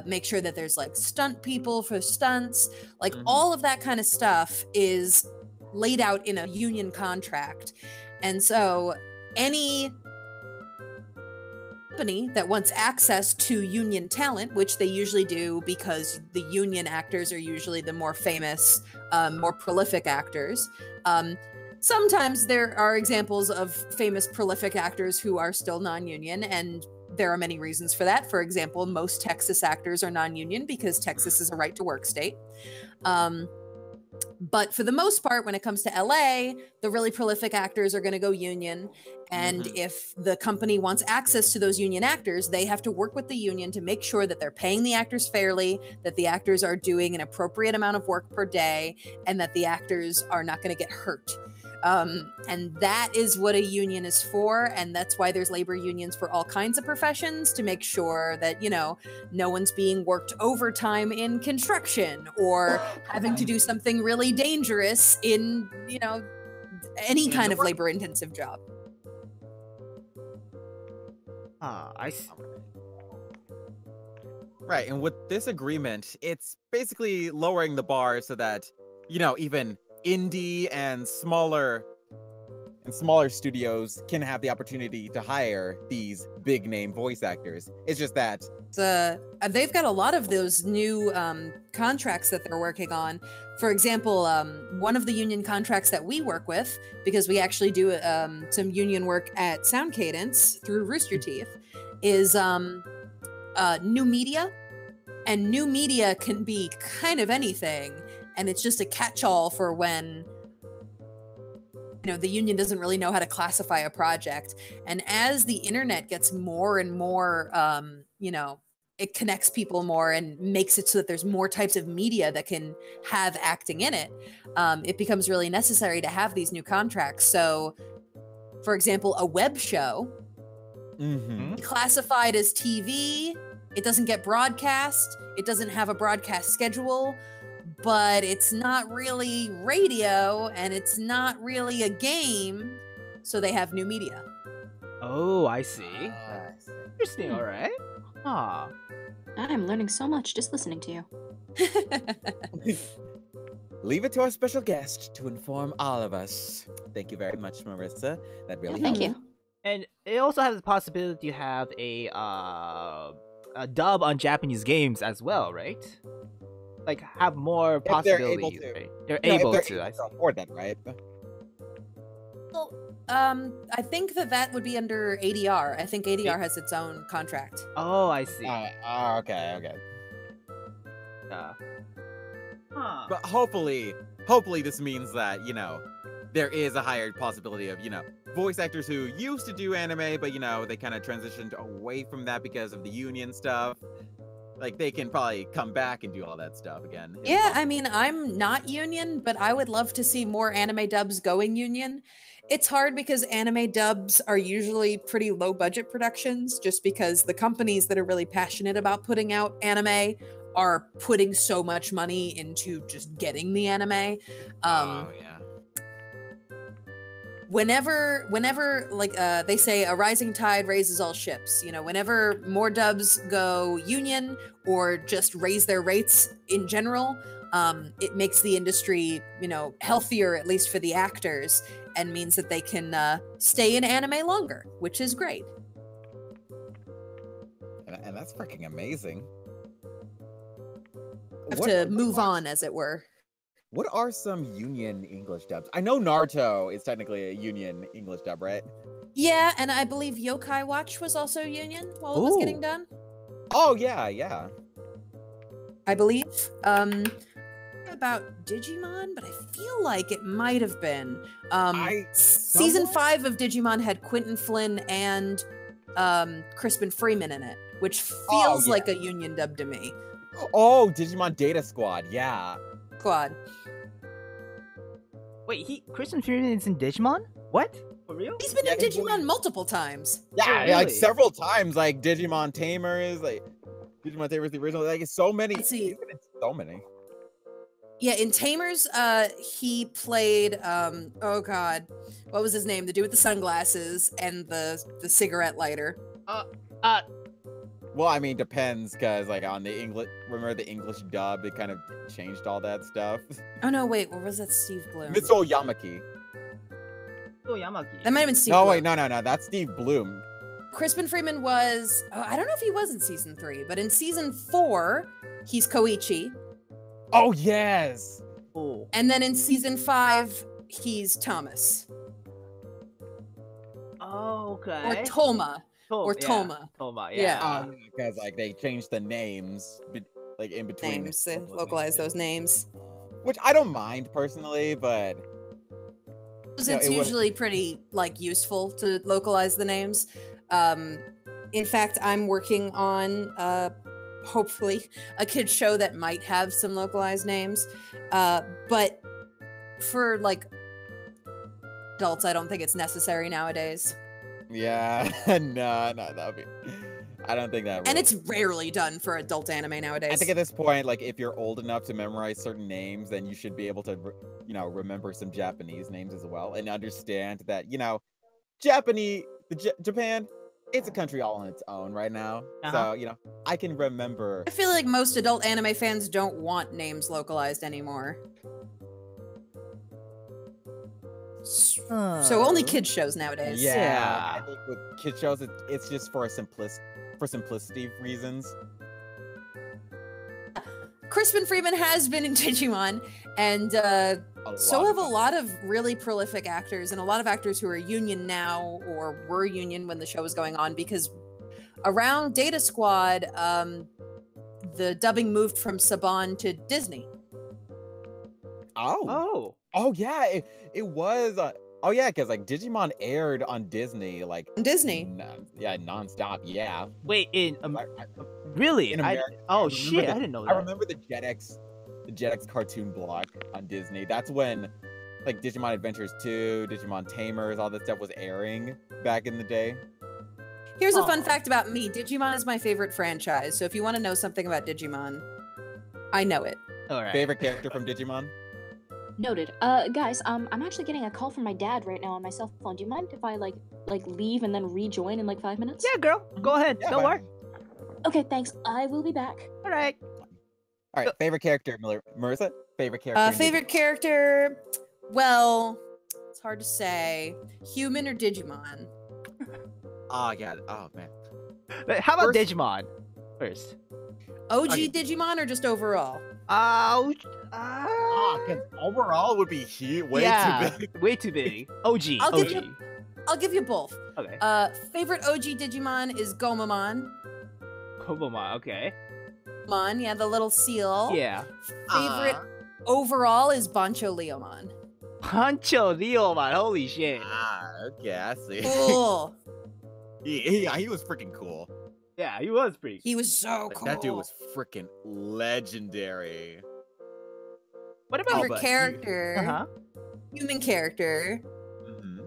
[SPEAKER 4] Make sure that there's like stunt people for stunts, like all of that kind of stuff is laid out in a union contract. And so any company that wants access to union talent, which they usually do because the union actors are usually the more famous, more prolific actors. Sometimes there are examples of famous prolific actors who are still non-union, and there are many reasons for that. For example, most Texas actors are non-union because Texas is a right-to-work state. But for the most part, when it comes to LA, the really prolific actors are going to go union. And if the company wants access to those union actors, they have to work with the union to make sure that they're paying the actors fairly, that the actors are doing an appropriate amount of work per day, and that the actors are not going to get hurt. And that is what a union is for, and that's why there's labor unions for all kinds of professions, to make sure that, you know, no one's being worked overtime in construction or having to do something really dangerous in, you know, any kind of labor-intensive job.
[SPEAKER 1] I see.
[SPEAKER 2] Right, and with this agreement, it's basically lowering the bar so that, you know, even indie and smaller studios can have the opportunity to hire these big name voice actors. It's just that
[SPEAKER 4] they've got a lot of those new contracts that they're working on. For example, one of the union contracts that we work with, because we actually do some union work at Sound Cadence through Rooster Teeth, is new media. And new media can be kind of anything. And it's just a catch-all for when, you know, the union doesn't really know how to classify a project. And as the internet gets more and more, you know, it connects people more and makes it so that there's more types of media that can have acting in it, it becomes really necessary to have these new contracts. So, for example, a web show classified as TV it doesn't get broadcast. It doesn't have a broadcast schedule, but it's not really radio and it's not really a game. So they have new media.
[SPEAKER 1] Oh, I see. Interesting. All right. Ah.
[SPEAKER 3] I'm learning so much just listening to you.
[SPEAKER 2] Leave it to our special guest to inform all of us. Thank you very much, Marissa. That really
[SPEAKER 3] Thank
[SPEAKER 2] helped.
[SPEAKER 3] you.
[SPEAKER 1] And it also has the possibility to have a dub on Japanese games as well, right? Like have more possibilities.
[SPEAKER 2] They're able to.
[SPEAKER 1] Right? They're
[SPEAKER 2] No,
[SPEAKER 1] able
[SPEAKER 2] if
[SPEAKER 1] to.
[SPEAKER 2] they're
[SPEAKER 1] I
[SPEAKER 2] able
[SPEAKER 1] see.
[SPEAKER 2] to afford that, right?
[SPEAKER 4] Well, I think that would be under ADR. I think ADR has its own contract.
[SPEAKER 1] Oh, I see.
[SPEAKER 2] Okay.
[SPEAKER 1] Huh.
[SPEAKER 2] But hopefully this means that, there is a higher possibility of, voice actors who used to do anime, but, they kind of transitioned away from that because of the union stuff. Like, they can probably come back and do all that stuff again.
[SPEAKER 4] Yeah, I mean, I'm not union, but I would love to see more anime dubs going union. It's hard because anime dubs are usually pretty low budget productions, just because the companies that are really passionate about putting out anime are putting so much money into just getting the anime.
[SPEAKER 2] Oh, yeah.
[SPEAKER 4] Whenever like they say a rising tide raises all ships, whenever more dubs go union or just raise their rates in general, it makes the industry, healthier, at least for the actors, and means that they can stay in anime longer, which is great.
[SPEAKER 2] And that's freaking amazing.
[SPEAKER 4] Have to move on, as it were.
[SPEAKER 2] What are some union English dubs? I know Naruto is technically a union English dub, right?
[SPEAKER 4] Yeah, and I believe Yokai Watch was also union while it was getting done.
[SPEAKER 2] Oh, yeah.
[SPEAKER 4] I believe. About Digimon, but I feel like it might have been. Season 5 of Digimon had Quentin Flynn and Crispin Freeman in it, which feels like a union dub to me.
[SPEAKER 2] Oh, Digimon Data Squad, yeah.
[SPEAKER 4] Squad.
[SPEAKER 1] Wait, Christian Freeman is in Digimon? What? For real?
[SPEAKER 4] He's been in Digimon multiple times.
[SPEAKER 2] Yeah,
[SPEAKER 1] really?
[SPEAKER 2] like several times, like Digimon Tamers, Digimon Tamers the original, like so many.
[SPEAKER 4] Let's see.
[SPEAKER 2] He's been in so many.
[SPEAKER 4] Yeah, in Tamers, he played oh god, what was his name? The dude with the sunglasses and the cigarette lighter.
[SPEAKER 2] Well, I mean, depends, because, on the English, remember the English dub, it kind of changed all that stuff.
[SPEAKER 4] Oh, no, wait, or was that Steve Bloom?
[SPEAKER 2] Mitsuo Yamaki.
[SPEAKER 1] Oh, Yamaki.
[SPEAKER 4] That might have been Steve
[SPEAKER 2] No,
[SPEAKER 4] Bloom.
[SPEAKER 2] wait, no, that's Steve Bloom.
[SPEAKER 4] Crispin Freeman was, I don't know if he was in season 3, but in season 4, he's Koichi.
[SPEAKER 2] Oh, yes!
[SPEAKER 1] Oh.
[SPEAKER 4] And then in season 5, he's Thomas.
[SPEAKER 1] Oh, okay.
[SPEAKER 4] Or Toma. Toma.
[SPEAKER 1] Toma,
[SPEAKER 4] Yeah.
[SPEAKER 2] Because, they changed the names, in between.
[SPEAKER 4] Names, they localize those names.
[SPEAKER 2] Which I don't mind, personally, but...
[SPEAKER 4] It's usually pretty, useful to localize the names. In fact, I'm working on, hopefully, a kid's show that might have some localized names. But for, adults, I don't think it's necessary nowadays.
[SPEAKER 2] Yeah, no, that would be... I don't think that would.
[SPEAKER 4] And it's rarely done for adult anime nowadays.
[SPEAKER 2] I think at this point, if you're old enough to memorize certain names, then you should be able to, remember some Japanese names as well, and understand that, Japan, it's a country all on its own right now. So, I can remember.
[SPEAKER 4] I feel like most adult anime fans don't want names localized anymore. So only kids shows nowadays.
[SPEAKER 2] Yeah. I think with kids shows, it's just for simplicity reasons.
[SPEAKER 4] Crispin Freeman has been in Digimon, and so have a lot of really prolific actors, and a lot of actors who are union now or were union when the show was going on, because around Data Squad, the dubbing moved from Saban to Disney.
[SPEAKER 2] Oh, yeah, it was. Oh yeah, because Digimon aired on Disney,
[SPEAKER 4] Disney.
[SPEAKER 2] Nonstop. Yeah.
[SPEAKER 1] Wait, really?
[SPEAKER 2] In America.
[SPEAKER 1] Oh shit, I didn't know that.
[SPEAKER 2] I remember the Jetix cartoon block on Disney. That's when, Digimon Adventures 2, Digimon Tamers, all that stuff was airing back in the day.
[SPEAKER 4] Here's a fun
[SPEAKER 1] Aw.
[SPEAKER 4] fact about me. Digimon is my favorite franchise. So if you want to know something about Digimon, I know it.
[SPEAKER 1] All right.
[SPEAKER 2] Favorite character from Digimon?
[SPEAKER 3] Noted. Guys, I'm actually getting a call from my dad right now on my cell phone. Do you mind if I like leave and then rejoin in like 5 minutes?
[SPEAKER 1] Yeah, girl. Go ahead.
[SPEAKER 2] Yeah,
[SPEAKER 1] Don't
[SPEAKER 2] fine.
[SPEAKER 1] worry.
[SPEAKER 3] Okay, thanks. I will be back.
[SPEAKER 1] All right.
[SPEAKER 2] All right, favorite character, Marissa? Favorite character? in
[SPEAKER 4] Favorite character? Well, it's hard to say. Human or Digimon?
[SPEAKER 2] Oh, yeah. Oh, man.
[SPEAKER 1] But how about
[SPEAKER 2] First-
[SPEAKER 1] Digimon first?
[SPEAKER 4] OG
[SPEAKER 2] Okay.
[SPEAKER 4] Digimon or just overall?
[SPEAKER 1] Oh,
[SPEAKER 2] Because overall would be way
[SPEAKER 1] yeah,
[SPEAKER 2] too big.
[SPEAKER 1] way too big. OG.
[SPEAKER 4] I'll
[SPEAKER 1] OG.
[SPEAKER 4] give I'll give you both.
[SPEAKER 1] Okay.
[SPEAKER 4] Favorite OG Digimon is Gomamon.
[SPEAKER 1] Kobomon. Okay.
[SPEAKER 4] Mon, yeah, the little seal.
[SPEAKER 1] Yeah.
[SPEAKER 4] Favorite overall is Bancho Leomon.
[SPEAKER 1] Hancho Leomon. Holy shit.
[SPEAKER 2] Okay, I see.
[SPEAKER 4] Cool.
[SPEAKER 2] he was freaking cool.
[SPEAKER 1] Yeah, he was pretty.
[SPEAKER 4] He was so
[SPEAKER 2] Like,
[SPEAKER 4] cool.
[SPEAKER 2] that dude was freaking legendary.
[SPEAKER 1] What about
[SPEAKER 4] Favorite character?
[SPEAKER 1] Uh-huh.
[SPEAKER 4] Human character.
[SPEAKER 2] Mhm.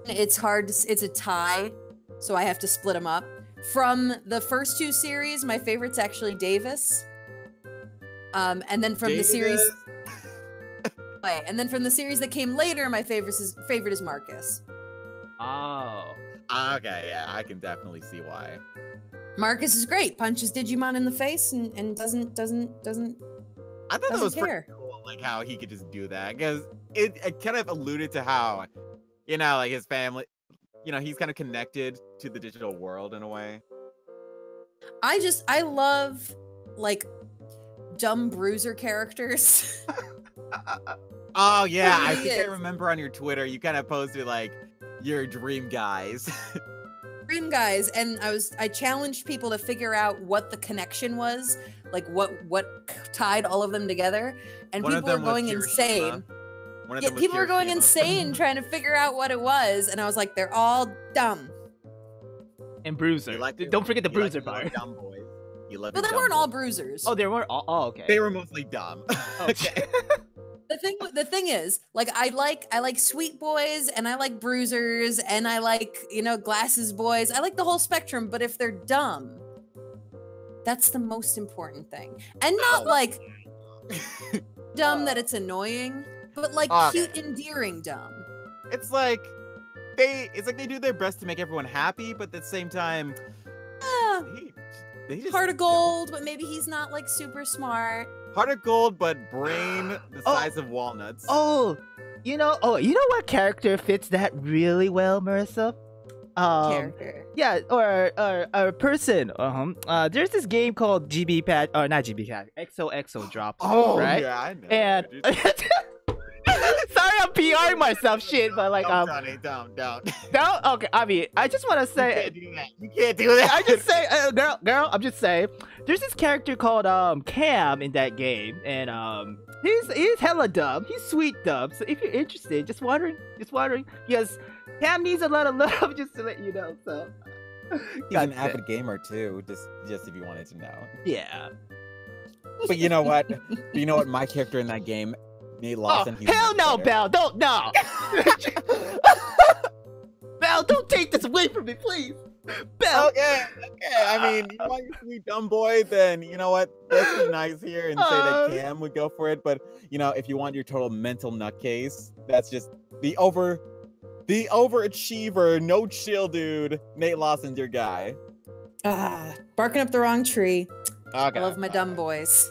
[SPEAKER 4] It's hard. It's a tie, so I have to split them up. From the first two series, my favorite's actually Davis. And then from the series, wait, and then from the series that came later, my favorite is Marcus.
[SPEAKER 1] Oh.
[SPEAKER 2] Okay, yeah, I can definitely see why.
[SPEAKER 4] Marcus is great. Punches Digimon in the face and doesn't
[SPEAKER 2] I thought that
[SPEAKER 4] Doesn't
[SPEAKER 2] was
[SPEAKER 4] care.
[SPEAKER 2] pretty cool, like how he could just do that, because it kind of alluded to how, you know, like his family, you know, he's kind of connected to the digital world in a way.
[SPEAKER 4] I love like dumb bruiser characters.
[SPEAKER 2] Oh yeah, I
[SPEAKER 4] really
[SPEAKER 2] think I
[SPEAKER 4] is.
[SPEAKER 2] remember on your Twitter you kind of posted like your dream guys.
[SPEAKER 4] Dream guys, and I challenged people to figure out what the connection was, like what tied all of them together, and
[SPEAKER 2] One of
[SPEAKER 4] people were
[SPEAKER 2] them was
[SPEAKER 4] going
[SPEAKER 2] Hiroshima.
[SPEAKER 4] insane.
[SPEAKER 2] One of
[SPEAKER 4] Yeah,
[SPEAKER 2] them was
[SPEAKER 4] people were going
[SPEAKER 2] Hiroshima.
[SPEAKER 4] insane trying to figure out what it was, and I was like, they're all dumb.
[SPEAKER 1] And Bruiser.
[SPEAKER 2] You like it-
[SPEAKER 1] Don't forget the
[SPEAKER 2] you like
[SPEAKER 1] Bruiser
[SPEAKER 2] your
[SPEAKER 1] part.
[SPEAKER 2] dumb boys. You love
[SPEAKER 4] But
[SPEAKER 2] your
[SPEAKER 4] they
[SPEAKER 2] dumb
[SPEAKER 4] weren't all
[SPEAKER 2] boys.
[SPEAKER 4] bruisers.
[SPEAKER 1] Oh, there weren't all. Oh, okay.
[SPEAKER 2] They were mostly dumb.
[SPEAKER 1] Okay.
[SPEAKER 4] The thing is, like I like sweet boys and I like bruisers and I like, you know, glasses boys. I like the whole spectrum, but if they're dumb, that's the most important thing. And not
[SPEAKER 2] Oh.
[SPEAKER 4] like dumb that it's annoying, but like
[SPEAKER 2] Okay.
[SPEAKER 4] cute, endearing dumb.
[SPEAKER 2] It's like they do their best to make everyone happy, but at the same time,
[SPEAKER 4] Ah,
[SPEAKER 2] they just
[SPEAKER 4] heart of
[SPEAKER 2] don't.
[SPEAKER 4] gold, but maybe he's not like super smart.
[SPEAKER 2] Heart of gold, but brain the
[SPEAKER 1] Oh.
[SPEAKER 2] size of walnuts.
[SPEAKER 1] Oh, you know what character fits that really well, Marissa?
[SPEAKER 4] Character.
[SPEAKER 1] Yeah, or a person. There's this game called GB Patch, or not GB Patch, XOXO drops.
[SPEAKER 2] Oh,
[SPEAKER 1] right?
[SPEAKER 2] yeah, I know.
[SPEAKER 1] And
[SPEAKER 2] dude.
[SPEAKER 1] sorry, I'm PRing myself, shit, but like
[SPEAKER 2] don't.
[SPEAKER 1] no, okay. I mean, I just want to
[SPEAKER 2] You
[SPEAKER 1] say,
[SPEAKER 2] can't do that. You can't do that.
[SPEAKER 1] I just say, girl, I'm just saying. There's this character called Cam in that game, and he's hella dumb. He's sweet dumb. So if you're interested, just wondering, because Cam needs a lot of love, just to let you know. So
[SPEAKER 2] He's an avid gamer too, just if you wanted to know.
[SPEAKER 1] yeah.
[SPEAKER 2] But you know what? My character in that game, Nate
[SPEAKER 1] Oh
[SPEAKER 2] Lawson. he's
[SPEAKER 1] hell
[SPEAKER 2] much
[SPEAKER 1] no,
[SPEAKER 2] better.
[SPEAKER 1] Belle, don't no. Belle, don't take this away from me, please. Belle.
[SPEAKER 2] Okay. I mean, you want your sweet dumb boy, then you know what? Let's be nice here and say that Cam would go for it. But you know, if you want your total mental nutcase, that's just the overachiever, no chill dude. Nate Lawson's your guy.
[SPEAKER 4] Barking up the wrong tree.
[SPEAKER 2] Okay.
[SPEAKER 4] I love my dumb boys.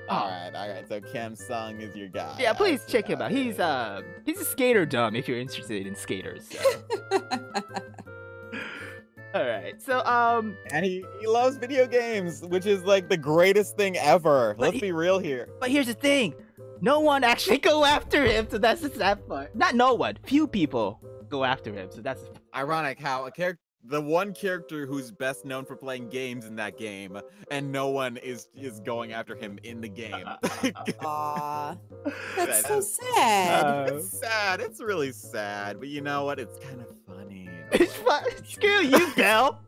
[SPEAKER 2] All right. So Cam Sung is your guy.
[SPEAKER 1] Yeah, please check him
[SPEAKER 2] Okay.
[SPEAKER 1] out. He's a skater dumb if you're interested in skaters. So. All right. So
[SPEAKER 2] And he loves video games, which is like the greatest thing ever.
[SPEAKER 1] But
[SPEAKER 2] Let's be real here.
[SPEAKER 1] but here's the thing. No one actually go after him, so that's the sad part. Not no one. Few people go after him, so that's
[SPEAKER 2] Ironic how the one character who's best known for playing games in that game, and no one is going after him in the game.
[SPEAKER 4] Aw, that's so
[SPEAKER 2] That's-
[SPEAKER 4] sad.
[SPEAKER 2] It's sad. It's really sad. But you know what? It's kind of funny.
[SPEAKER 1] it's fun. Screw you, Belle.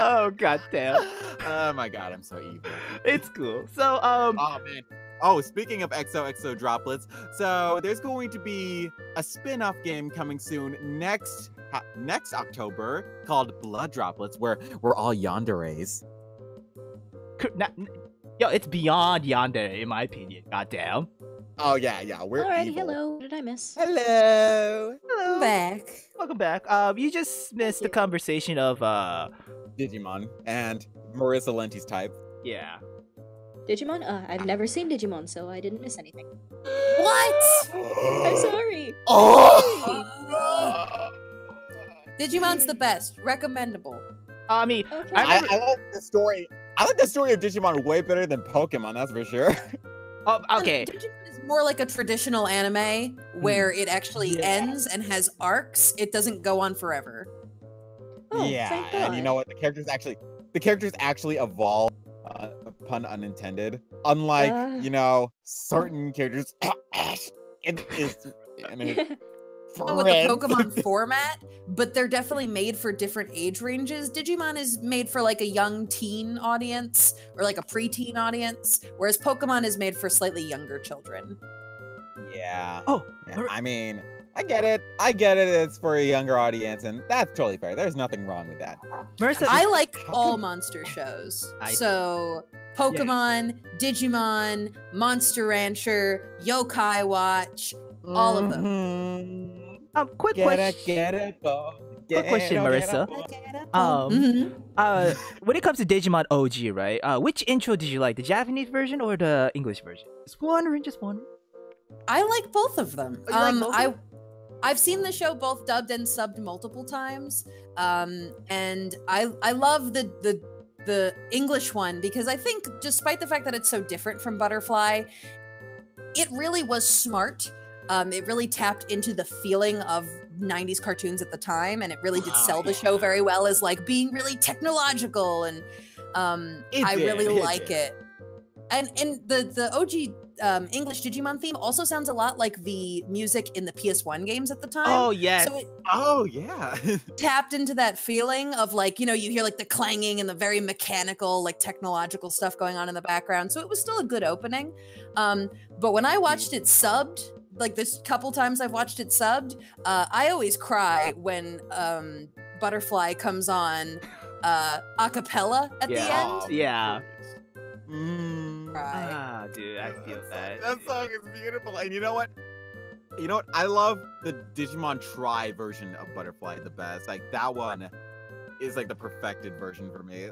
[SPEAKER 1] Oh god damn.
[SPEAKER 2] Oh my god, I'm so evil.
[SPEAKER 1] It's cool. So
[SPEAKER 2] Oh man. Oh, speaking of XOXO droplets, so there's going to be a spin-off game coming soon next next October called Blood Droplets, where we're all yanderes.
[SPEAKER 1] Yo, it's beyond yandere, in my opinion. Goddamn.
[SPEAKER 2] Oh yeah, we're
[SPEAKER 3] Alrighty,
[SPEAKER 2] evil.
[SPEAKER 3] hello. What did I miss?
[SPEAKER 2] Hello.
[SPEAKER 1] Hello.
[SPEAKER 4] Back.
[SPEAKER 1] Welcome back. You just missed the conversation of
[SPEAKER 2] Digimon and Marissa Lenti's type.
[SPEAKER 1] yeah.
[SPEAKER 3] Digimon? I've never seen Digimon, so I didn't miss anything.
[SPEAKER 4] What?
[SPEAKER 3] I'm sorry.
[SPEAKER 2] Oh!
[SPEAKER 4] Digimon's the best. Recommendable.
[SPEAKER 1] I mean,
[SPEAKER 3] Okay.
[SPEAKER 1] I
[SPEAKER 2] I like the story. I like the story of Digimon way better than Pokemon, that's for sure.
[SPEAKER 1] okay.
[SPEAKER 4] Digimon is more like a traditional anime where it actually ends and has arcs. It doesn't go on forever.
[SPEAKER 3] Oh,
[SPEAKER 2] yeah,
[SPEAKER 3] thank
[SPEAKER 2] and you
[SPEAKER 3] God.
[SPEAKER 2] know what? The characters actually evolve. Pun unintended. Unlike certain characters. It is.
[SPEAKER 4] With the Pokemon format, but they're definitely made for different age ranges. Digimon is made for like a young teen audience or like a preteen audience, whereas Pokemon is made for slightly younger children.
[SPEAKER 2] Yeah.
[SPEAKER 1] Oh,
[SPEAKER 2] yeah. I mean, I get it. It's for a younger audience, and that's totally fair. There's nothing wrong with that.
[SPEAKER 1] Marissa,
[SPEAKER 4] I like all monster shows.
[SPEAKER 1] I-
[SPEAKER 4] So Pokemon, Digimon, Monster Rancher, Yokai Watch, all of them.
[SPEAKER 1] quick question. Quick question, Marissa. When it comes to Digimon OG, right? Which intro did you like? The Japanese version or the English version? Just wondering.
[SPEAKER 4] I like both of them.
[SPEAKER 1] Oh, you like both?
[SPEAKER 4] I've seen the show both dubbed and subbed multiple times. And I love the English one because I think despite the fact that it's so different from Butterfly, it really was smart. It really tapped into the feeling of 90s cartoons at the time, and it really did sell the show very well as like being really technological, and I really like it. And the OG English Digimon theme also sounds a lot like the music in the PS1 games at the time.
[SPEAKER 1] Oh yes.
[SPEAKER 4] So it
[SPEAKER 2] Yeah.
[SPEAKER 4] tapped into that feeling of like, you hear like the clanging and the very mechanical, like technological stuff going on in the background. So it was still a good opening. But when I watched it subbed, like this couple times I've watched it subbed, I always cry when Butterfly comes on a cappella at the end.
[SPEAKER 1] Yeah.
[SPEAKER 4] Cry.
[SPEAKER 1] Dude, I feel that.
[SPEAKER 2] That song is beautiful. And you know what? I love the Digimon Tri version of Butterfly the best. Like that one is like the perfected version for me.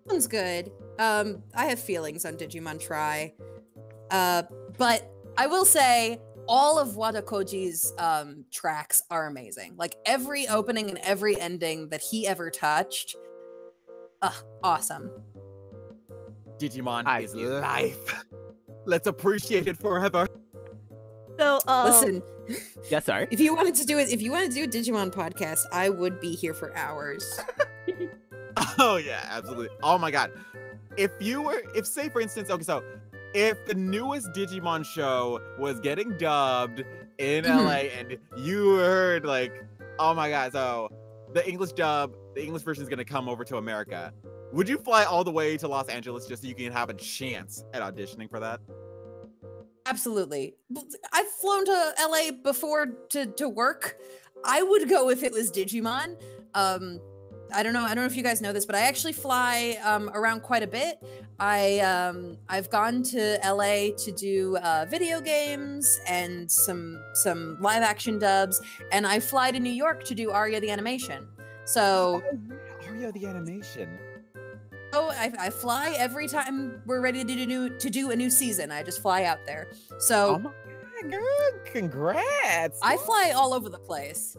[SPEAKER 4] One's good. I have feelings on Digimon Tri. But I will say all of Watakoji's tracks are amazing. Like every opening and every ending that he ever touched. Awesome.
[SPEAKER 2] Digimon is life. Let's appreciate it forever.
[SPEAKER 1] So,
[SPEAKER 4] Listen,
[SPEAKER 1] yeah, sorry.
[SPEAKER 4] if you wanted to do a Digimon podcast, I would be here for hours.
[SPEAKER 2] Oh yeah, absolutely. Oh my god. If say for instance, okay, so if the newest Digimon show was getting dubbed in LA and you heard like, oh my god, so the English version is gonna come over to America, would you fly all the way to Los Angeles just so you can have a chance at auditioning for that?
[SPEAKER 4] Absolutely. I've flown to LA before to work. I would go if it was Digimon. I don't know if you guys know this, but I actually fly around quite a bit. I've gone to LA to do video games and some live action dubs, and I fly to New York to do Aria the animation. So
[SPEAKER 2] Aria the animation.
[SPEAKER 4] Oh, I fly every time we're ready to do a new season. I just fly out there. So
[SPEAKER 2] Oh my god, girl, congrats.
[SPEAKER 4] I fly all over the place.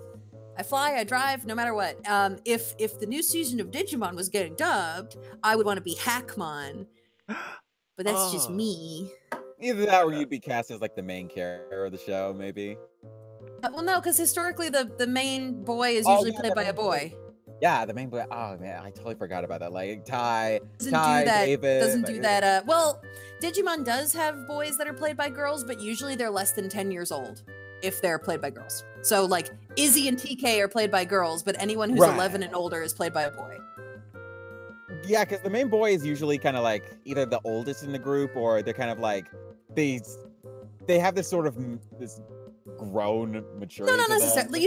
[SPEAKER 4] I fly, I drive, no matter what. If the new season of Digimon was getting dubbed, I would want to be Hackmon. But that's just me.
[SPEAKER 2] Either that or you'd be cast as like the main character of the show, maybe.
[SPEAKER 4] Well, no, because historically the main boy is usually played by a boy.
[SPEAKER 2] Yeah, the main boy. Oh man, I totally forgot about that. Like Ty,
[SPEAKER 4] Doesn't do that.
[SPEAKER 2] David.
[SPEAKER 4] Doesn't do that. Well, Digimon does have boys that are played by girls, but usually they're less than 10 years old if they're played by girls. So like Izzy and TK are played by girls, but anyone who's 11 and older is played by a boy.
[SPEAKER 2] Yeah, because the main boy is usually kind of like either the oldest in the group, or they're kind of like they have this sort of this grown maturity.
[SPEAKER 4] No, not
[SPEAKER 2] to them.
[SPEAKER 4] necessarily.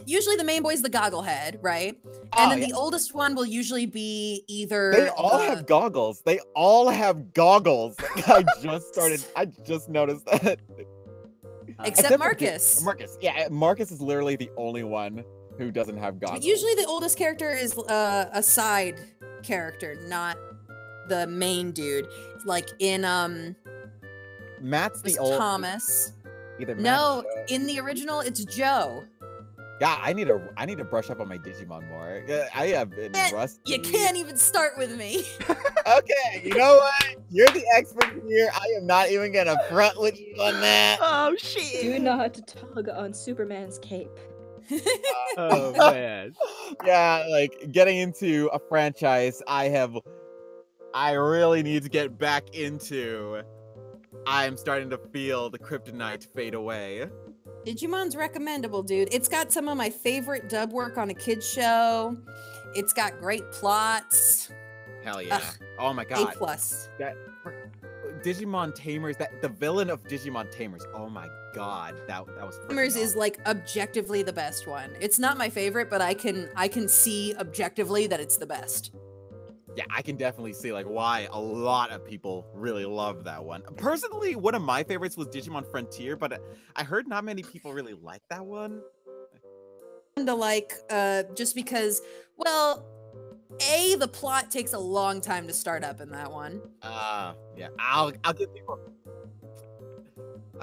[SPEAKER 4] Usually the main boy's the gogglehead, right? And then the oldest one will usually be either.
[SPEAKER 2] They all have goggles. They all have goggles. I just noticed that.
[SPEAKER 4] Except Marcus.
[SPEAKER 2] Marcus. Yeah, Marcus is literally the only one who doesn't have goggles.
[SPEAKER 4] Usually the oldest character is a side character, not the main dude. Like in
[SPEAKER 2] Matt's the old
[SPEAKER 4] Thomas.
[SPEAKER 2] Either Matt
[SPEAKER 4] No,
[SPEAKER 2] or Joe.
[SPEAKER 4] in the original it's Joe.
[SPEAKER 2] Yeah, I need to brush up on my Digimon more. I have been rusty.
[SPEAKER 4] You can't even start with me.
[SPEAKER 2] Okay, you know what? You're the expert here. I am not even gonna front with you on that.
[SPEAKER 1] Oh shit!
[SPEAKER 3] Do not tug on Superman's cape.
[SPEAKER 1] Oh man.
[SPEAKER 2] Yeah, like getting into a franchise I really need to get back into. I'm starting to feel the kryptonite fade away.
[SPEAKER 4] Digimon's recommendable, dude. It's got some of my favorite dub work on a kid's show. It's got great plots.
[SPEAKER 2] Hell yeah.
[SPEAKER 4] Ugh,
[SPEAKER 2] Oh my god.
[SPEAKER 4] A+.
[SPEAKER 2] Digimon Tamers, the villain of Digimon Tamers. Oh my god. That was freaking
[SPEAKER 4] Tamers is
[SPEAKER 2] awesome.
[SPEAKER 4] like objectively the best one. It's not my favorite, but I can see objectively that it's the best.
[SPEAKER 2] Yeah, I can definitely see like why a lot of people really love that one. Personally, one of my favorites was Digimon Frontier, but I heard not many people really like that one.
[SPEAKER 4] To like, just because, well, the plot takes a long time to start up in that one.
[SPEAKER 2] Yeah, I'll give people.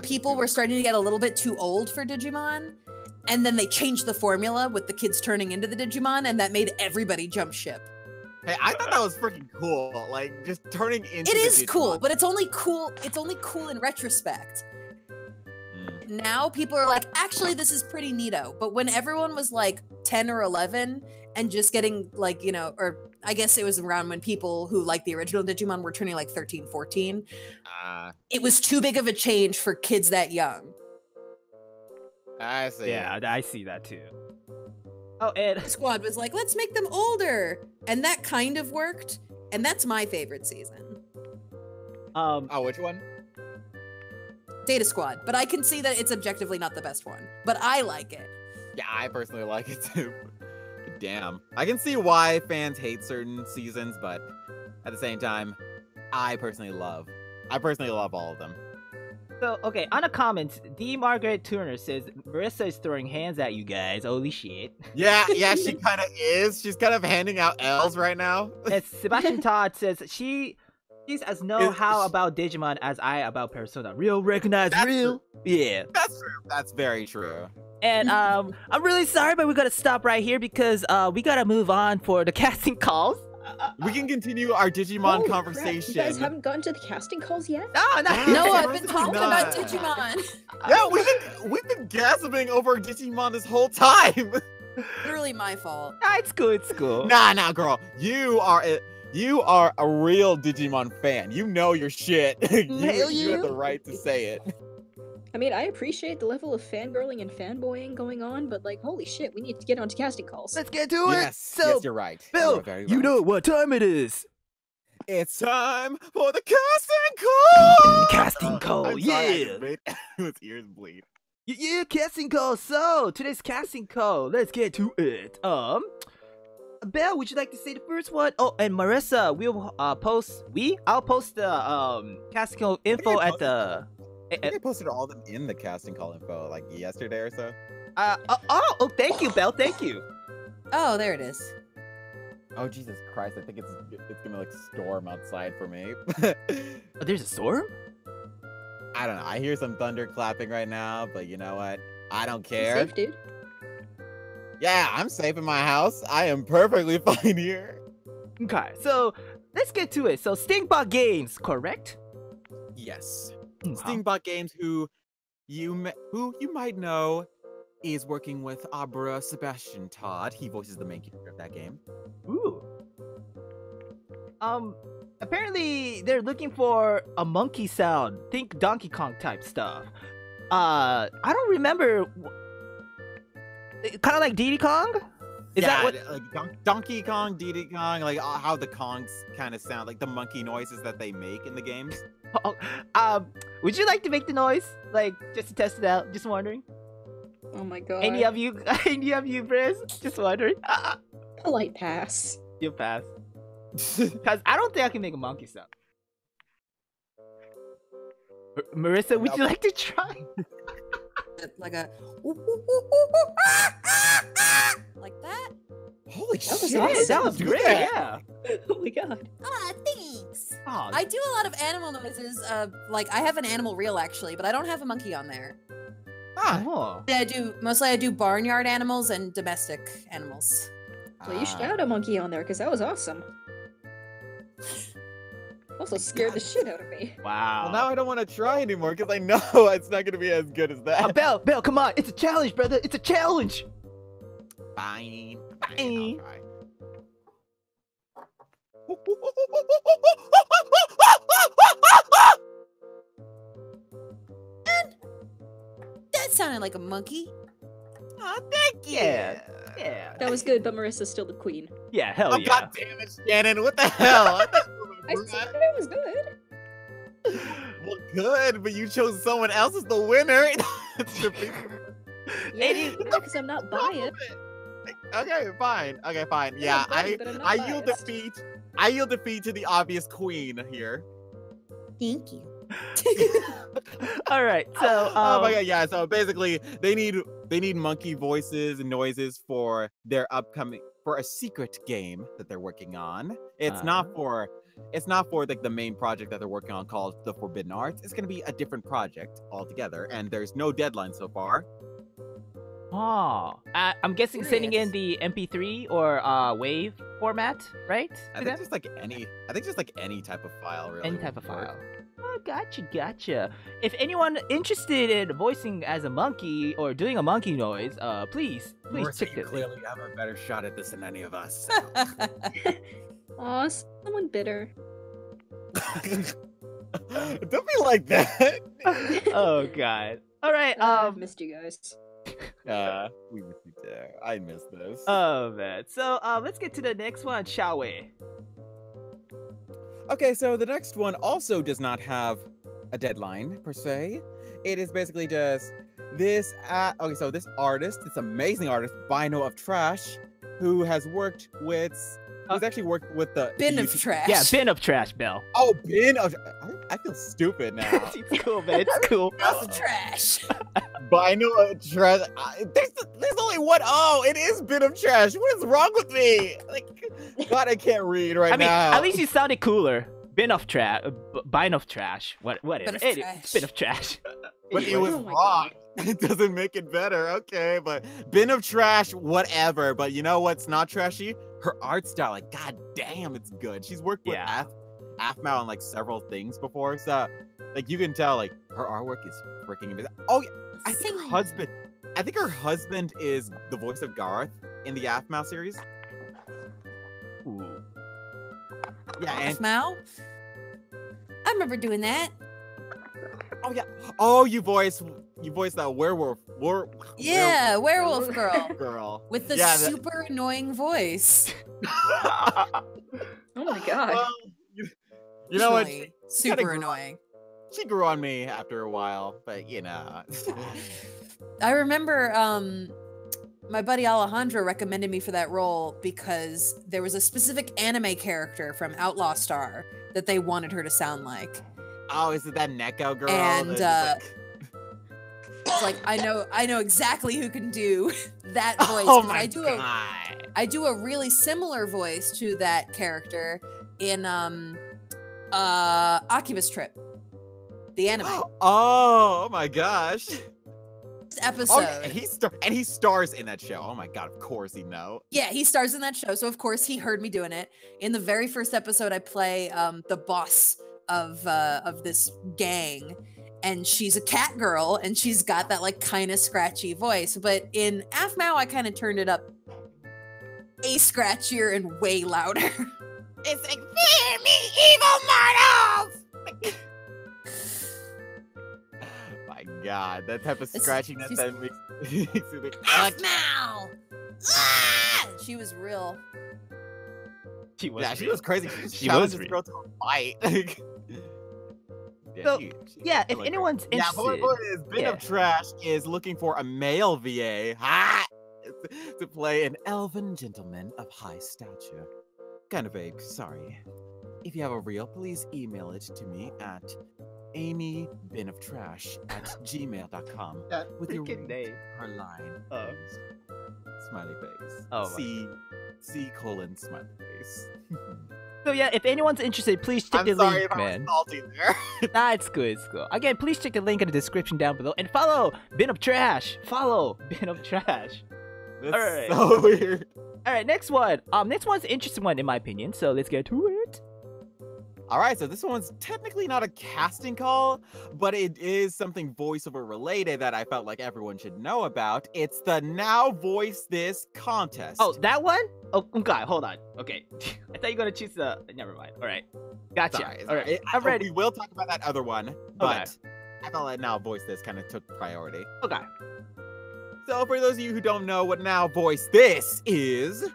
[SPEAKER 4] People were starting to get a little bit too old for Digimon, and then they changed the formula with the kids turning into the Digimon, and that made everybody jump ship.
[SPEAKER 2] Hey, I thought that was freaking cool. Like just turning into.
[SPEAKER 4] It is
[SPEAKER 2] Digimon.
[SPEAKER 4] cool, but it's only cool. It's only cool in retrospect. Now people are like, actually, this is pretty neato. But when everyone was like 10 or 11 and just getting like, you know, or I guess it was around when people who like the original Digimon were turning like 13, 14. It was too big of a change for kids that young.
[SPEAKER 2] I see.
[SPEAKER 1] Yeah, I see that too. Oh, and
[SPEAKER 4] The squad was like, let's make them older. And that kind of worked. And that's my favorite season.
[SPEAKER 2] Oh, which one?
[SPEAKER 4] Data Squad. But I can see that it's objectively not the best one. But I like it.
[SPEAKER 2] Yeah, I personally like it too. Damn. I can see why fans hate certain seasons, but at the same time, I personally love all of them.
[SPEAKER 1] so okay, on the comments, D. Margaret Turner says Marissa is throwing hands at you guys. Holy shit!
[SPEAKER 2] Yeah, she kind of is. She's kind of handing out L's right now.
[SPEAKER 1] And Sebastian Todd says she's as know-how about Digimon as I about Persona. Real, recognize real. Yeah.
[SPEAKER 2] That's true. That's very true.
[SPEAKER 1] And I'm really sorry, but we gotta stop right here because we gotta move on for the casting calls.
[SPEAKER 2] We can continue our Digimon
[SPEAKER 3] Holy
[SPEAKER 2] conversation.
[SPEAKER 3] Crap, you guys haven't gotten to the casting calls yet?
[SPEAKER 1] No,
[SPEAKER 4] No, I've been
[SPEAKER 2] This is
[SPEAKER 4] talking
[SPEAKER 2] not-
[SPEAKER 4] about Digimon.
[SPEAKER 2] Yeah, we've been gasping over Digimon this whole time.
[SPEAKER 4] Literally my fault.
[SPEAKER 1] It's cool. It's cool.
[SPEAKER 2] Nah, girl. You are a real Digimon fan. You know your shit. You have the right to say it.
[SPEAKER 3] I mean, I appreciate the level of fangirling and fanboying going on, but like, holy shit, we need to get onto casting calls.
[SPEAKER 1] Let's get to it.
[SPEAKER 2] Yes, you're right.
[SPEAKER 1] Bill,
[SPEAKER 2] You're very
[SPEAKER 1] you
[SPEAKER 2] right.
[SPEAKER 1] know what time it is.
[SPEAKER 2] It's time for the casting call.
[SPEAKER 1] Casting call,
[SPEAKER 2] I'm sorry, I
[SPEAKER 1] yeah.
[SPEAKER 2] just made his ears bleed.
[SPEAKER 1] Yeah, casting call. So today's casting call. Let's get to it. Belle, would you like to say the first one? Oh, and Marissa, I'll post the casting call info at the.
[SPEAKER 2] I think I posted all of them in the casting call info like yesterday or so.
[SPEAKER 1] Oh, thank you, Belle. Thank you.
[SPEAKER 4] Oh, there it is.
[SPEAKER 2] Oh Jesus Christ! I think it's gonna like storm outside for me.
[SPEAKER 1] Oh, there's a storm?
[SPEAKER 2] I don't know. I hear some thunder clapping right now, but you know what? I don't
[SPEAKER 3] You
[SPEAKER 2] care.
[SPEAKER 3] safe, dude?
[SPEAKER 2] Yeah, I'm safe in my house. I am perfectly fine here.
[SPEAKER 1] Okay, so let's get to it. So StingbotGames, correct?
[SPEAKER 2] Yes.
[SPEAKER 1] Wow.
[SPEAKER 2] StingbotGames, who you might know, is working with Abra Sebastian Todd. He voices the main character of that game.
[SPEAKER 1] Ooh. Apparently they're looking for a monkey sound. Think Donkey Kong type stuff. I don't remember. Kind of like Diddy Kong. Is that what?
[SPEAKER 2] Like Donkey Kong, Diddy Kong, like how the Kongs kind of sound, like the monkey noises that they make in the games.
[SPEAKER 1] Would you like to make the noise, like just to test it out? Just wondering.
[SPEAKER 3] Oh my god.
[SPEAKER 1] Any of you, Briz? Just wondering.
[SPEAKER 3] Polite pass.
[SPEAKER 1] You pass. Because I don't think I can make a monkey sound. Marissa, would you like to try?
[SPEAKER 4] Like a like that.
[SPEAKER 2] Holy
[SPEAKER 3] That was
[SPEAKER 2] shit!
[SPEAKER 3] awesome.
[SPEAKER 1] That was great. Yeah.
[SPEAKER 3] Oh my god.
[SPEAKER 4] Ah, thanks.
[SPEAKER 1] Oh,
[SPEAKER 4] I do a lot of animal noises. Like I have an animal reel actually, but I don't have a monkey on there.
[SPEAKER 1] oh.
[SPEAKER 4] I do barnyard animals and domestic animals.
[SPEAKER 3] Well, you should add a monkey on there because that was awesome. Also scared the shit out of me.
[SPEAKER 1] Wow.
[SPEAKER 2] Well, now I don't want to try anymore because I know it's not gonna be as good as that.
[SPEAKER 1] Belle, come on. It's a challenge, brother. It's a challenge.
[SPEAKER 2] Fine.
[SPEAKER 1] Fine.
[SPEAKER 2] I'll try.
[SPEAKER 4] That sounded like a monkey.
[SPEAKER 2] Oh, thank you.
[SPEAKER 1] Yeah.
[SPEAKER 3] That was good, but Marissa's still the queen.
[SPEAKER 1] Yeah, hell
[SPEAKER 2] Oh,
[SPEAKER 1] yeah.
[SPEAKER 2] God damn it, Shannon. What the hell?
[SPEAKER 3] I said it was good.
[SPEAKER 2] Well, good, but you chose someone else as the winner.
[SPEAKER 3] Yeah, because I'm not biased.
[SPEAKER 2] Okay, fine. Yeah, I yield defeat. I yield defeat to the obvious queen here.
[SPEAKER 4] Thank you.
[SPEAKER 1] All right, so
[SPEAKER 2] oh my god, yeah. So basically, they need monkey voices and noises for their upcoming a secret game that they're working on. It's not for like the main project that they're working on called The Forbidden Arts. It's gonna be a different project altogether, and there's no deadline so far.
[SPEAKER 1] Oh, I'm guessing sending in the MP3 or WAV format, right?
[SPEAKER 2] I think just like any type of file, really.
[SPEAKER 1] Any type of file. Oh, gotcha. If anyone interested in voicing as a monkey or doing a monkey noise, please check
[SPEAKER 2] you
[SPEAKER 1] this.
[SPEAKER 2] clearly have a better shot at this than any of us.
[SPEAKER 3] Aw, someone bitter.
[SPEAKER 2] Don't be like that.
[SPEAKER 1] Oh god. All right.
[SPEAKER 3] I've missed you guys.
[SPEAKER 2] We missed you there. I missed this.
[SPEAKER 1] Oh man. So let's get to the next one, shall we?
[SPEAKER 2] Okay, so the next one also does not have a deadline per se. It is basically just this. Okay, so this artist, this amazing artist, Binoftrash, who has worked with. Who's actually worked with the
[SPEAKER 4] Binoftrash.
[SPEAKER 1] Yeah, Binoftrash, Bell.
[SPEAKER 2] Oh, I feel stupid now.
[SPEAKER 1] It's cool, man. It's cool.
[SPEAKER 4] Binoftrash.
[SPEAKER 2] Binoftrash. There's only one. Oh, it is Binoftrash. What is wrong with me? Like, God, I can't read right now.
[SPEAKER 1] At least you sounded cooler. Binoftrash. Whatever. Binoftrash.
[SPEAKER 2] But it was wrong. It doesn't make it better. Okay, but Binoftrash, whatever. But you know what's not trashy? Her art style. Like, god damn, it's good. She's worked with Afmao on like several things before, so like you can tell like her artwork is freaking amazing. Oh yeah, I think her husband is the voice of Garth in the Afmao series.
[SPEAKER 1] Ooh.
[SPEAKER 2] Yeah, and
[SPEAKER 4] Afmao? I remember doing that.
[SPEAKER 2] oh yeah. Oh, you voice that werewolf.
[SPEAKER 4] Yeah, werewolf girl.
[SPEAKER 2] Girl.
[SPEAKER 4] With the super annoying voice.
[SPEAKER 3] Oh my god.
[SPEAKER 2] Well, you know what?
[SPEAKER 4] Super annoying.
[SPEAKER 2] She grew on me after a while, but you know.
[SPEAKER 4] I remember my buddy Alejandro recommended me for that role because there was a specific anime character from Outlaw Star that they wanted her to sound like.
[SPEAKER 2] Oh, is it that Neko girl?
[SPEAKER 4] And it's like I know exactly who can do that voice.
[SPEAKER 2] Oh my
[SPEAKER 4] I do a really similar voice to that character in Oculus Trip, the anime.
[SPEAKER 2] Oh my gosh.
[SPEAKER 4] This episode.
[SPEAKER 2] And he stars in that show. Oh my god, of course he knows.
[SPEAKER 4] Yeah, he stars in that show, so of course he heard me doing it. In the very first episode, I play the boss of this gang, and she's a cat girl, and she's got that like kind of scratchy voice. But in Afmao, I kind of turned it up way scratchier and way louder. It's like, fear me, evil mortals!
[SPEAKER 2] My god, that type of scratchiness that makes it like,
[SPEAKER 4] Afmao! Ah! She was real.
[SPEAKER 1] She was
[SPEAKER 2] she was crazy. She was this girl to a fight.
[SPEAKER 1] So,
[SPEAKER 2] she
[SPEAKER 1] yeah, if
[SPEAKER 2] really
[SPEAKER 1] anyone's
[SPEAKER 2] great.
[SPEAKER 1] interested,
[SPEAKER 2] Yeah, boy is Binoftrash is looking for a male VA to play an elven gentleman of high stature. Kind of vague, sorry. If you have a reel, please email it to me at amybinoftrash@gmail.com with your
[SPEAKER 1] freaking name.
[SPEAKER 2] her line.
[SPEAKER 1] Oh.
[SPEAKER 2] Smiley face.
[SPEAKER 1] Oh,
[SPEAKER 2] C:\smiley face.
[SPEAKER 1] So yeah, if anyone's interested, please check
[SPEAKER 2] I'm
[SPEAKER 1] the
[SPEAKER 2] sorry
[SPEAKER 1] link,
[SPEAKER 2] if
[SPEAKER 1] man.
[SPEAKER 2] I was salty there.
[SPEAKER 1] Nah, it's good, it's good. Again, please check the link in the description down below and follow Binoftrash. Follow Binoftrash.
[SPEAKER 2] That's
[SPEAKER 1] Alright.
[SPEAKER 2] so weird.
[SPEAKER 1] All right, next one. Next one's an interesting one in my opinion. So let's get to it.
[SPEAKER 2] All right, so this one's technically not a casting call, but it is something voiceover related that I felt like everyone should know about. It's the Now Voice This contest.
[SPEAKER 1] Oh, that one? Oh, okay, hold on. Okay, I thought you were gonna choose the. Never mind. All right, gotcha.
[SPEAKER 2] Sorry,
[SPEAKER 1] All right, I'm ready.
[SPEAKER 2] We will talk about that other one, but I felt like Now Voice This kind of took priority.
[SPEAKER 1] Okay.
[SPEAKER 2] So for those of you who don't know what Now Voice This is,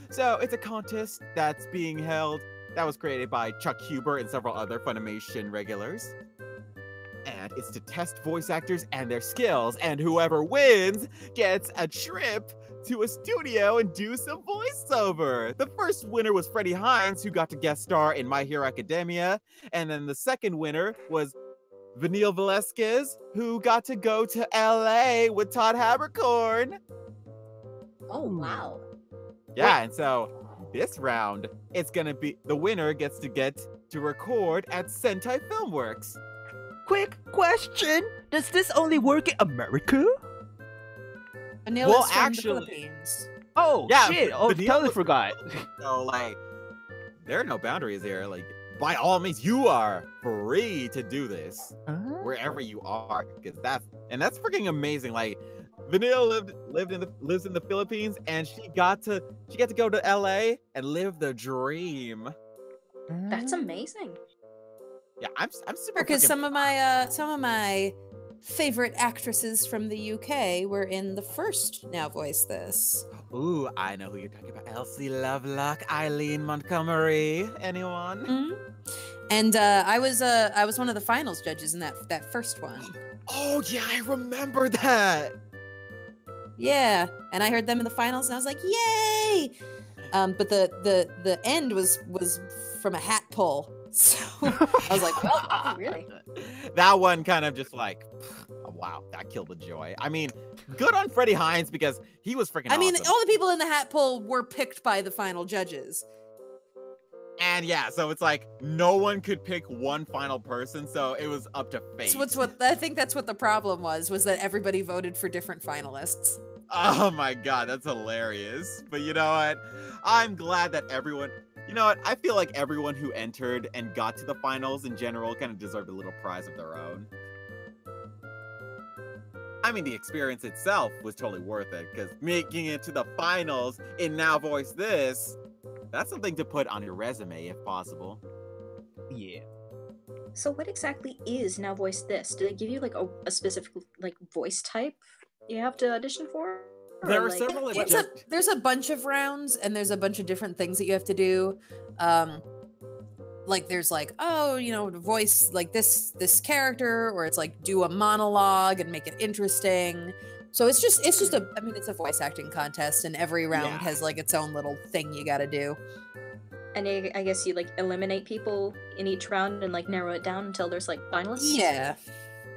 [SPEAKER 2] so it's a contest that's being held that was created by Chuck Huber and several other Funimation regulars. And it's to test voice actors and their skills, and whoever wins gets a trip to a studio and do some voiceover. The first winner was Freddie Hines, who got to guest star in My Hero Academia, and then the second winner was Vanille Velasquez, who got to go to LA with Todd Habercorn.
[SPEAKER 3] Oh, wow.
[SPEAKER 2] Yeah, and so this round, it's gonna be the winner gets to record at Sentai Filmworks.
[SPEAKER 1] Quick question: does this only work in America?
[SPEAKER 4] Vanilla's
[SPEAKER 2] Well,
[SPEAKER 4] from
[SPEAKER 2] actually-
[SPEAKER 4] the Philippines.
[SPEAKER 1] Oh
[SPEAKER 2] Yeah,
[SPEAKER 1] shit! Oh,
[SPEAKER 2] Vanilla
[SPEAKER 1] totally
[SPEAKER 2] was-
[SPEAKER 1] forgot.
[SPEAKER 2] So like, there are no boundaries here. Like, by all means, you are free to do this wherever you are, because that's freaking amazing. Like, Vanilla lives in the Philippines, and she got to go to LA and live the dream.
[SPEAKER 3] That's amazing.
[SPEAKER 2] Yeah, I'm super.
[SPEAKER 4] Because
[SPEAKER 2] freaking-
[SPEAKER 4] some of my favorite actresses from the UK were in the first Now Voice This.
[SPEAKER 2] Ooh, I know who you're talking about. Elsie Lovelock, Eileen Montgomery. Anyone?
[SPEAKER 4] Mhm. And I was one of the finals judges in that first one.
[SPEAKER 2] Oh yeah, I remember that.
[SPEAKER 4] Yeah, and I heard them in the finals, and I was like, "Yay!" But the end was from a hat pull, so I was like, "Well,
[SPEAKER 3] Oh, really?
[SPEAKER 2] That one kind of just like, wow, that killed the joy. I mean, good on Freddie Hines because he was freaking.
[SPEAKER 4] I mean,
[SPEAKER 2] awesome.
[SPEAKER 4] all the people in the hat pull were picked by the final judges.
[SPEAKER 2] And yeah, so it's like no one could pick one final person, so it was up to fate.
[SPEAKER 4] So what I think that's what the problem was that everybody voted for different finalists.
[SPEAKER 2] Oh my god, that's hilarious. But you know what? I'm glad that everyone. You know what? I feel like everyone who entered and got to the finals in general kind of deserved a little prize of their own. I mean, the experience itself was totally worth it, because making it to the finals in Now Voice This, that's something to put on your resume if possible.
[SPEAKER 1] Yeah.
[SPEAKER 3] So what exactly is Now Voice This? Do they give you like a specific like voice type you have to audition for?
[SPEAKER 2] There
[SPEAKER 3] Or,
[SPEAKER 2] are
[SPEAKER 3] like,
[SPEAKER 2] several.
[SPEAKER 4] There's a bunch of rounds, and there's a bunch of different things that you have to do. Like there's like, oh, you know, voice like this character, or it's like do a monologue and make it interesting. So it's just I mean, it's a voice acting contest, and every round has like its own little thing you got to do.
[SPEAKER 3] And I guess you like eliminate people in each round and like narrow it down until there's like finalists.
[SPEAKER 4] Yeah.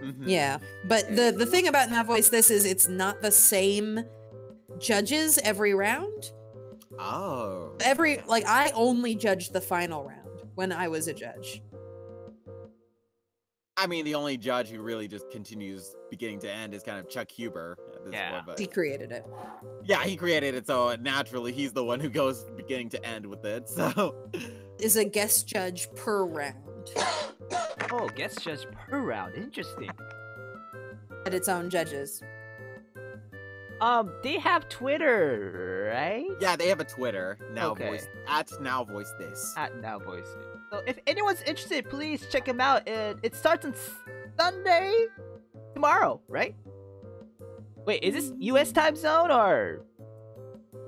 [SPEAKER 2] Mhm.
[SPEAKER 4] Yeah, but the thing about Now Voice This is it's not the same judges every round.
[SPEAKER 2] Oh.
[SPEAKER 4] I only judged the final round when I was a judge.
[SPEAKER 2] I mean, the only judge who really just continues beginning to end is kind of Chuck Huber at this
[SPEAKER 1] Yeah.
[SPEAKER 2] point. But
[SPEAKER 4] He created it.
[SPEAKER 2] yeah, he created it, so naturally he's the one who goes beginning to end with it. So
[SPEAKER 4] Is a guest judge per round
[SPEAKER 1] Oh, guest judge per round. Interesting.
[SPEAKER 4] at its own judges.
[SPEAKER 1] They have Twitter, right?
[SPEAKER 2] yeah, they have a Twitter now.
[SPEAKER 1] Okay.
[SPEAKER 2] Now Voice This.
[SPEAKER 1] At Now Voice. So if anyone's interested, please check them out. It starts on Sunday, tomorrow, right? Wait, is this U.S. time zone or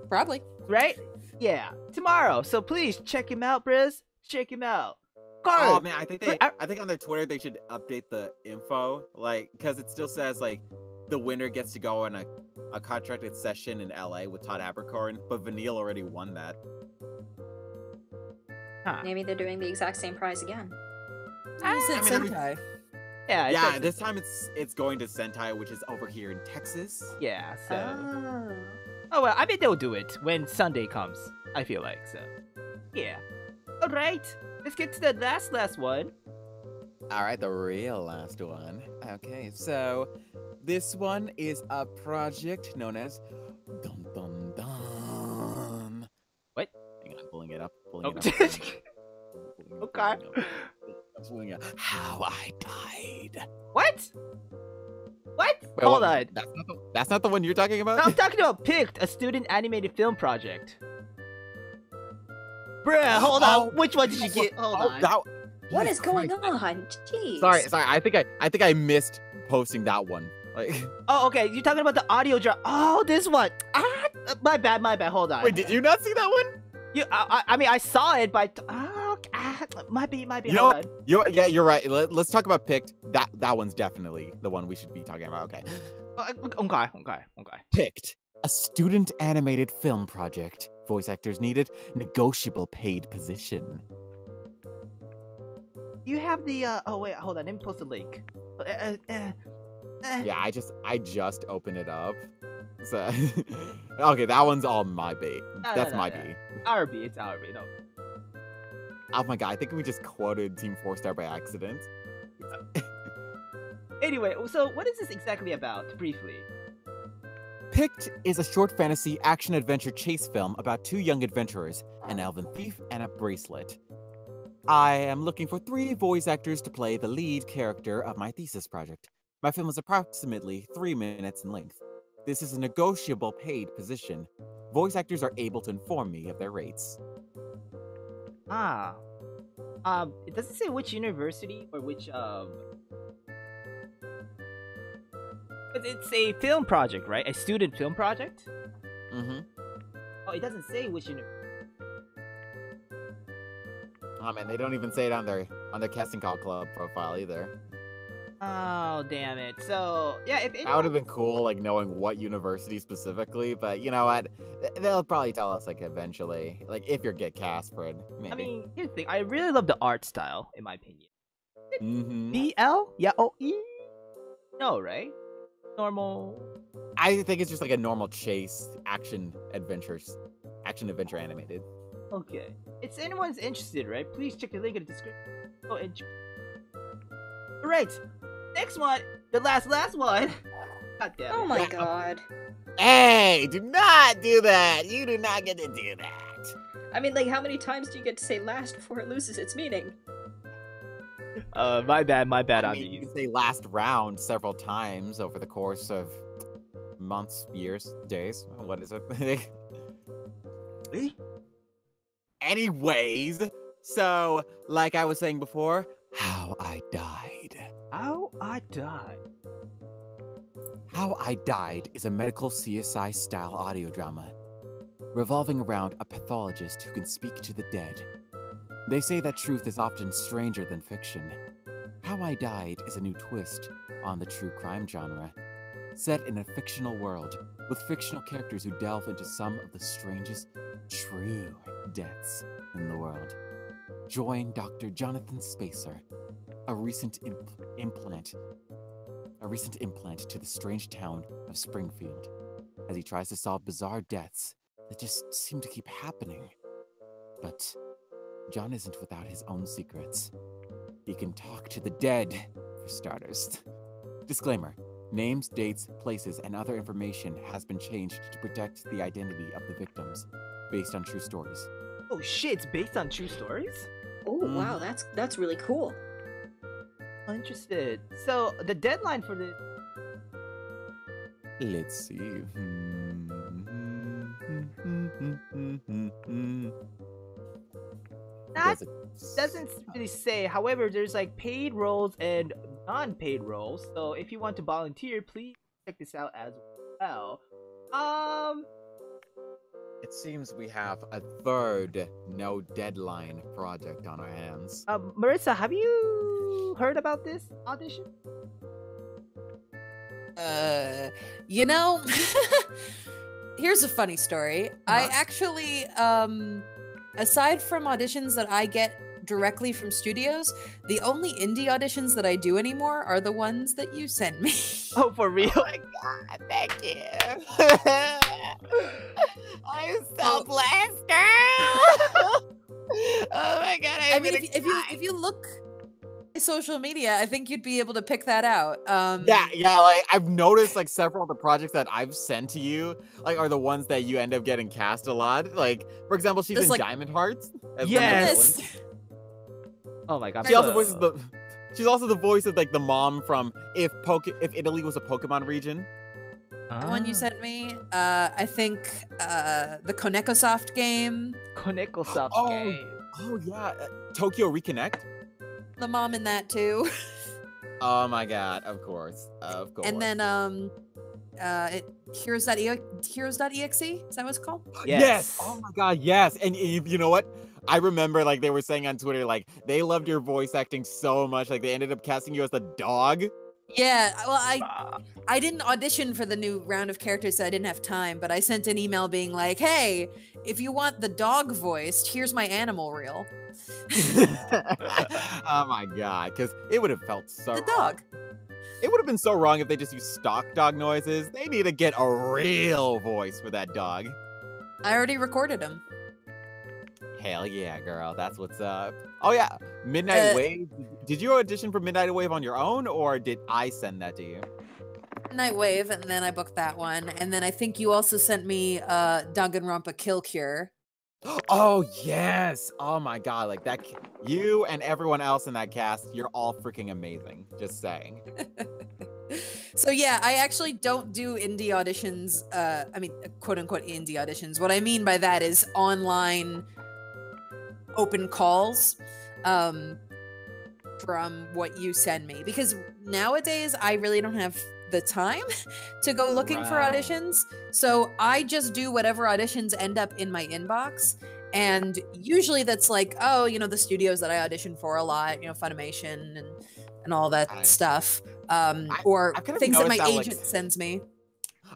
[SPEAKER 4] Probably.
[SPEAKER 1] right? Yeah, tomorrow. So please check him out, Briz. Check him out.
[SPEAKER 2] Oh
[SPEAKER 1] Card.
[SPEAKER 2] man, I think
[SPEAKER 1] I-
[SPEAKER 2] I think on their Twitter they should update the info, like, because it still says like the winner gets to go on a contracted session in LA with Todd Abercorn, but Vanille already won that.
[SPEAKER 1] Huh.
[SPEAKER 3] Maybe they're doing the exact same prize again.
[SPEAKER 4] You said
[SPEAKER 2] I mean,
[SPEAKER 4] Sentai.
[SPEAKER 1] Yeah. I
[SPEAKER 2] Yeah,
[SPEAKER 1] think-
[SPEAKER 2] this time it's going to Sentai, which is over here in Texas.
[SPEAKER 1] Yeah. So.
[SPEAKER 3] Oh.
[SPEAKER 1] Oh well, I mean they'll do it when Sunday comes. I feel like so. Yeah. All right. Let's get to the last one.
[SPEAKER 2] All right, the real last one. Okay, so this one is a project known as Dun Dun Dun.
[SPEAKER 1] What?
[SPEAKER 2] Hang on, pulling it up.
[SPEAKER 1] Oh.
[SPEAKER 2] Okay. Pulling it up. How I Died.
[SPEAKER 1] What? What?
[SPEAKER 2] Wait,
[SPEAKER 1] Hold
[SPEAKER 2] what?
[SPEAKER 1] on.
[SPEAKER 2] That's not the one you're talking about?
[SPEAKER 1] No, I'm talking about Picked, a student animated film project. Bruh, hold on. Which one did you get? Hold on.
[SPEAKER 3] What
[SPEAKER 2] Jesus
[SPEAKER 3] is going
[SPEAKER 2] Christ.
[SPEAKER 3] on? Jeez.
[SPEAKER 2] Sorry. I think I missed posting that one. Like,
[SPEAKER 1] Oh, okay. You're talking about the audio drama. Oh, this one. My bad. Hold on.
[SPEAKER 2] wait, did you not see that one?
[SPEAKER 1] I mean, I saw it, but might be.
[SPEAKER 2] You know
[SPEAKER 1] Hold
[SPEAKER 2] what?
[SPEAKER 1] on.
[SPEAKER 2] You're right. Let's talk about Picked. That one's definitely the one we should be talking about. Okay.
[SPEAKER 1] Okay.
[SPEAKER 2] Picked, a student animated film project. Voice actors needed, negotiable paid position.
[SPEAKER 1] You have the. Oh wait, hold on. Let me post the link.
[SPEAKER 2] Yeah, I just opened it up. So okay, that one's all my bait. That's my bait.
[SPEAKER 1] RB, it's RB. No.
[SPEAKER 2] Oh my god, I think we just quoted Team 4-Star by accident.
[SPEAKER 1] Anyway, so what is this exactly about? Briefly.
[SPEAKER 2] Picked is a short fantasy action-adventure chase film about two young adventurers, an elven thief and a bracelet. I am looking for 3 voice actors to play the lead character of my thesis project. My film is approximately 3 minutes in length. This is a negotiable paid position. Voice actors are able to inform me of their rates.
[SPEAKER 1] It doesn't say which university or which but it's a film project, right? A student film project?
[SPEAKER 2] Mm-hmm.
[SPEAKER 1] Oh, it doesn't say which university.
[SPEAKER 2] Oh man, they don't even say it on their casting call club profile either.
[SPEAKER 1] Oh, damn it. So, yeah, if
[SPEAKER 2] That would have been cool, like knowing what university specifically, but you know what? They'll probably tell us like eventually, like if you get cast for it. Maybe.
[SPEAKER 1] I mean, here's the thing. I really love the art style, in my opinion.
[SPEAKER 2] Mm-hmm.
[SPEAKER 1] BL? Yeah, O-E? No, right? Normal.
[SPEAKER 2] I think it's just like a normal chase action adventure animated.
[SPEAKER 1] Okay. If anyone's interested, right? Please check the link in the description. Oh, Alright. Next one. The last one. God damn it.
[SPEAKER 3] Oh my god.
[SPEAKER 2] Hey, do not do that. You do not get to do that.
[SPEAKER 3] I mean, like, how many times do you get to say last before it loses its meaning?
[SPEAKER 1] My bad
[SPEAKER 2] I
[SPEAKER 1] on
[SPEAKER 2] mean, you
[SPEAKER 1] these.
[SPEAKER 2] can say last round several times over the course of months, years, days. What is it? Anyways, so like I was saying before, How I Died.
[SPEAKER 1] How I died.
[SPEAKER 2] How I Died is a medical CSI style audio drama revolving around a pathologist who can speak to the dead. They say that truth is often stranger than fiction. How I Died is a new twist on the true crime genre, set in a fictional world with fictional characters who delve into some of the strangest true deaths in the world. Join Dr. Jonathan Spacer, a recent implant to the strange town of Springfield, as he tries to solve bizarre deaths that just seem to keep happening. But John isn't without his own secrets. He can talk to the dead, for starters. Disclaimer: names, dates, places, and other information has been changed to protect the identity of the victims, based on true stories.
[SPEAKER 1] Oh shit, it's based on true stories?
[SPEAKER 3] Oh wow, that's really cool.
[SPEAKER 1] I'm interested. So, the deadline for this...
[SPEAKER 2] Let's see.
[SPEAKER 1] That doesn't really say. However, there's like paid roles and non-paid roles. So if you want to volunteer, please check this out as well.
[SPEAKER 2] It seems we have a third no deadline project on our hands.
[SPEAKER 1] Marissa, have you heard about this audition?
[SPEAKER 4] You know, here's a funny story. I actually, aside from auditions that I get directly from studios, the only indie auditions that I do anymore are the ones that you send me.
[SPEAKER 1] Oh, for real?
[SPEAKER 2] Oh my god, thank you. I'm so blessed, girl. Oh my god,
[SPEAKER 4] I mean, if you look at social media, I think you'd be able to pick that out.
[SPEAKER 2] Yeah, like I've noticed like several of the projects that I've sent to you like are the ones that you end up getting cast a lot. Like, for example, she's in
[SPEAKER 4] like,
[SPEAKER 2] Diamond Hearts. As
[SPEAKER 1] yes. Oh my god.
[SPEAKER 2] She also voices she's also the voice of like the mom from if Italy was a Pokemon region.
[SPEAKER 4] The one you sent me, I think the Konekosoft game.
[SPEAKER 1] Konekosoft game.
[SPEAKER 2] Oh yeah, Tokyo Reconnect.
[SPEAKER 4] The mom in that too.
[SPEAKER 2] Oh my god, of course.
[SPEAKER 4] And then Heroes.exe, is that what it's called?
[SPEAKER 2] Yes. Oh my god, yes. And you know what? I remember like they were saying on Twitter like they loved your voice acting so much like they ended up casting you as the dog.
[SPEAKER 4] Yeah, well, I didn't audition for the new round of characters, so I didn't have time, but I sent an email being like, hey, if you want the dog voiced, here's my animal reel.
[SPEAKER 2] Oh my god, because it would have felt so
[SPEAKER 4] the dog.
[SPEAKER 2] It would have been so wrong if they just used stock dog noises. They need to get a real voice for that dog.
[SPEAKER 4] I already recorded him.
[SPEAKER 2] Hell yeah, girl. That's what's up. Oh yeah, Midnight Wave. Did you audition for Midnight Wave on your own, or did I send that to you?
[SPEAKER 4] Midnight Wave, and then I booked that one. And then I think you also sent me Danganronpa Kill Cure.
[SPEAKER 2] Oh yes! Oh my god, like that. You and everyone else in that cast, you're all freaking amazing. Just saying.
[SPEAKER 4] So yeah, I actually don't do indie auditions. I mean, quote unquote indie auditions. What I mean by that is online open calls from what you send me, because nowadays I really don't have the time to go looking for auditions, so I just do whatever auditions end up in my inbox. And usually that's like, oh, you know, the studios that I audition for a lot, you know, Funimation and all that stuff, or things that my agent sends me.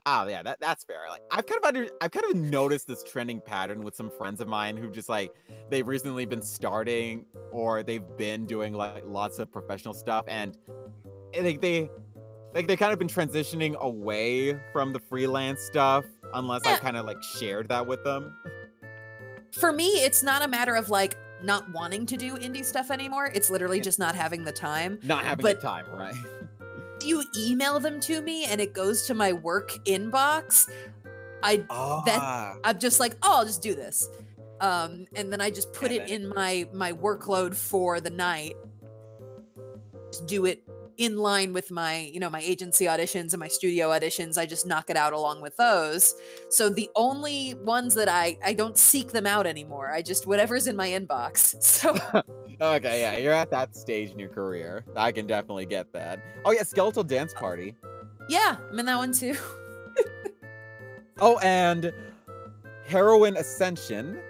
[SPEAKER 2] Oh yeah, that's fair. Like I've kind of noticed this trending pattern with some friends of mine who just like they've recently been starting or they've been doing like lots of professional stuff, and like they kind of been transitioning away from the freelance stuff unless I kind of like shared that with them.
[SPEAKER 4] For me, it's not a matter of like not wanting to do indie stuff anymore. It's literally just not having the time.
[SPEAKER 2] Not having the time, right?
[SPEAKER 4] You email them to me and it goes to my work inbox, I'm just like, oh, I'll just do this, and then I just put it in my workload for the night. Just do it in line with my, you know, my agency auditions and my studio auditions. I just knock it out along with those. So the only ones that I don't seek them out anymore. I just whatever's in my inbox. So
[SPEAKER 2] okay, yeah, you're at that stage in your career. I can definitely get that. Oh yeah, Skeletal Dance Party.
[SPEAKER 4] Yeah, I'm in that one too.
[SPEAKER 2] Oh, and Heroine Ascension.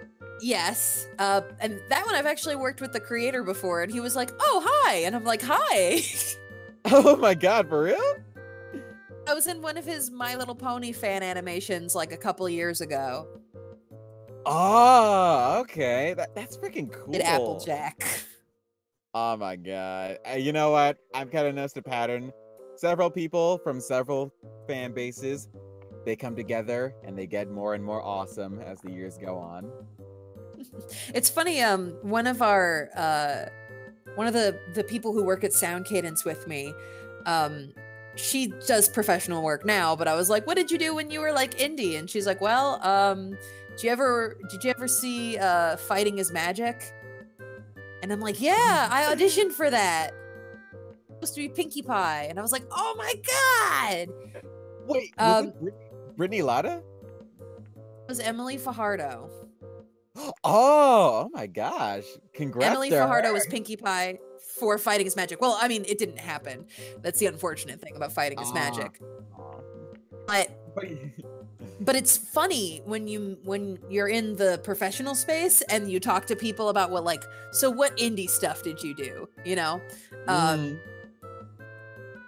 [SPEAKER 4] Yes, and that one I've actually worked with the creator before, and he was like, "Oh, hi," and I'm like, "Hi."
[SPEAKER 2] Oh my god, for real?
[SPEAKER 4] I was in one of his My Little Pony fan animations like a couple years ago.
[SPEAKER 2] Oh, okay. That's freaking cool.
[SPEAKER 4] At Applejack.
[SPEAKER 2] Oh my god. You know what? I've kind of noticed a pattern. Several people from several fan bases, they come together and they get more and more awesome as the years go on.
[SPEAKER 4] It's funny, one of our one of the people who work at Sound Cadence with me, she does professional work now, but I was like, what did you do when you were like indie? And she's like, well, did you ever see Fighting is Magic? And I'm like, yeah, I auditioned for that. It was supposed to be Pinkie Pie. And I was like, oh my god.
[SPEAKER 2] Wait, was it Brittany Latta?
[SPEAKER 4] It was Emily Fajardo.
[SPEAKER 2] Oh my gosh. Congrats.
[SPEAKER 4] Emily Fajardo was Pinkie Pie for Fighting is Magic. Well, I mean, it didn't happen. That's the unfortunate thing about Fighting is Magic. But But it's funny when you're in the professional space and you talk to people about so what indie stuff did you do? You know?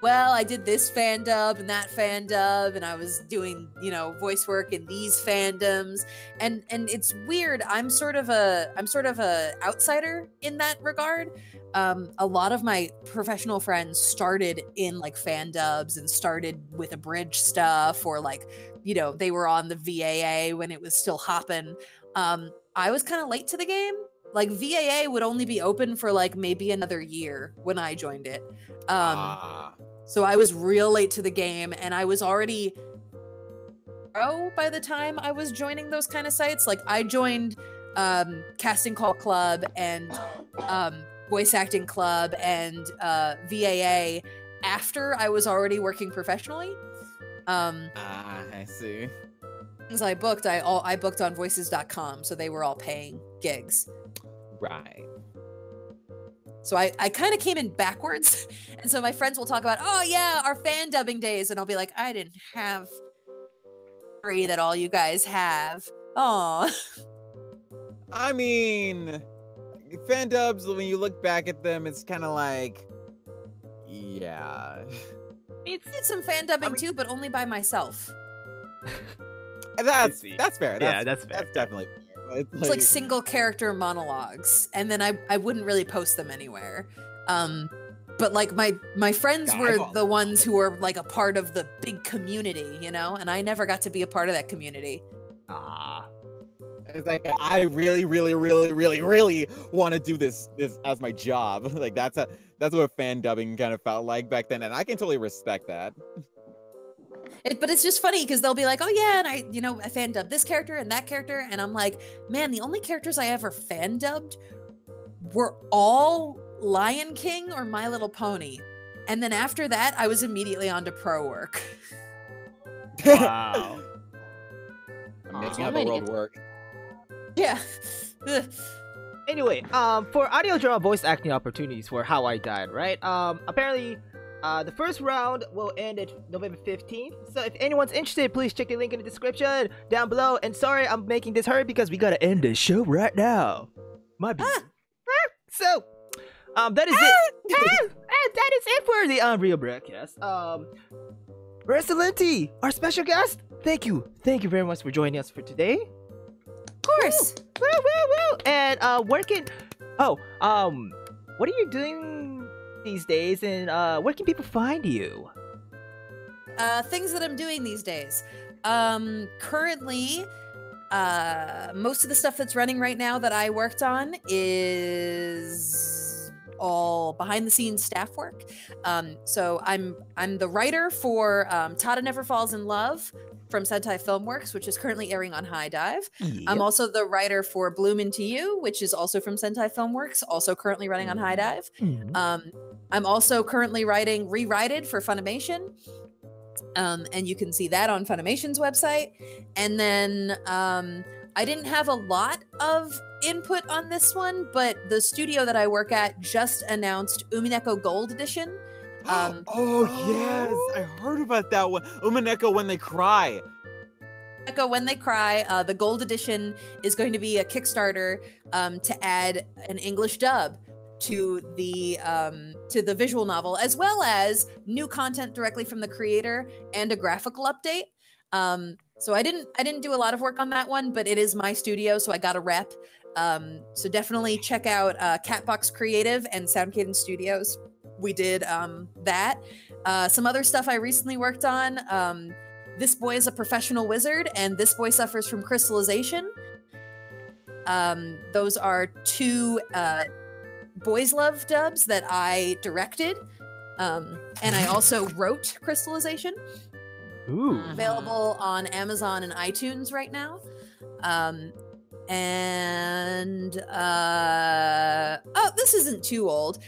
[SPEAKER 4] Well, I did this fan dub and that fan dub, and I was doing, voice work in these fandoms, and it's weird. I'm sort of a outsider in that regard. A lot of my professional friends started in fan dubs and started with abridged stuff, or they were on the VAA when it was still hopping. I was kind of late to the game. VAA would only be open for maybe another year when I joined it. So I was real late to the game, and I was already pro by the time I was joining those kind of sites. I joined Casting Call Club and Voice Acting Club and VAA after I was already working professionally.
[SPEAKER 2] I see.
[SPEAKER 4] Things I booked, I booked on voices.com, so they were all paying gigs.
[SPEAKER 2] Right.
[SPEAKER 4] So I kind of came in backwards. And so my friends will talk about, oh yeah, our fan dubbing days. And I'll be like, I didn't have 3 that all you guys have. Aw.
[SPEAKER 2] I mean, fan dubs, when you look back at them, it's kind of yeah.
[SPEAKER 4] I did some fan dubbing too, but only by myself.
[SPEAKER 2] That's fair.
[SPEAKER 1] That's fair.
[SPEAKER 2] That's definitely fair.
[SPEAKER 4] It's single character monologues, and then I wouldn't really post them anywhere. But my friends were the ones who were a part of the big community, and I never got to be a part of that community.
[SPEAKER 2] It's I really, really, really, really, really want to do this as my job. That's what fan dubbing kind of felt like back then, and I can totally respect that.
[SPEAKER 4] But it's just funny because they'll be like, oh yeah, and I fan dubbed this character and that character, and I'm like, man, the only characters I ever fan dubbed were all Lion King or My Little Pony, and then after that, I was immediately on to pro work.
[SPEAKER 1] Wow.
[SPEAKER 2] I'm making how the world work.
[SPEAKER 4] Yeah.
[SPEAKER 1] Anyway, for audio drama voice acting opportunities for How I Died, right? Apparently, the first round will end at November 15th. So if anyone's interested, please check the link in the description down below. And sorry, I'm making this hurry because we gotta end the show right now. My bad. So, that is it. That is it for the Unreal Broadcast. Marissa Lenti, our special guest. Thank you very much for joining us for today.
[SPEAKER 4] Of course.
[SPEAKER 1] Woo. And what are you doing these days, and where can people find you?
[SPEAKER 4] Things that I'm doing these days. Currently, most of the stuff that's running right now that I worked on is all behind the scenes staff work. So I'm the writer for Tada Never Falls in Love from Sentai Filmworks, which is currently airing on High Dive. Yep. I'm also the writer for Bloom Into You, which is also from Sentai Filmworks, also currently running on High Dive. I'm also currently writing Rewrited for Funimation. And you can see that on Funimation's website. And then I didn't have a lot of input on this one, but the studio that I work at just announced Umineko Gold Edition.
[SPEAKER 2] Yes, I heard about that one. Umineko When They Cry.
[SPEAKER 4] Umineko When They Cry. The Gold Edition is going to be a Kickstarter to add an English dub to the visual novel, as well as new content directly from the creator and a graphical update. So I didn't do a lot of work on that one, but it is my studio, so I got a rep. So definitely check out Catbox Creative and Sound Cadence Studios. We did that. Some other stuff I recently worked on. This Boy is a Professional Wizard and This Boy Suffers from Crystallization. Those are 2 Boys Love dubs that I directed. And I also wrote Crystallization.
[SPEAKER 1] Ooh.
[SPEAKER 4] Available on Amazon and iTunes right now. This isn't too old.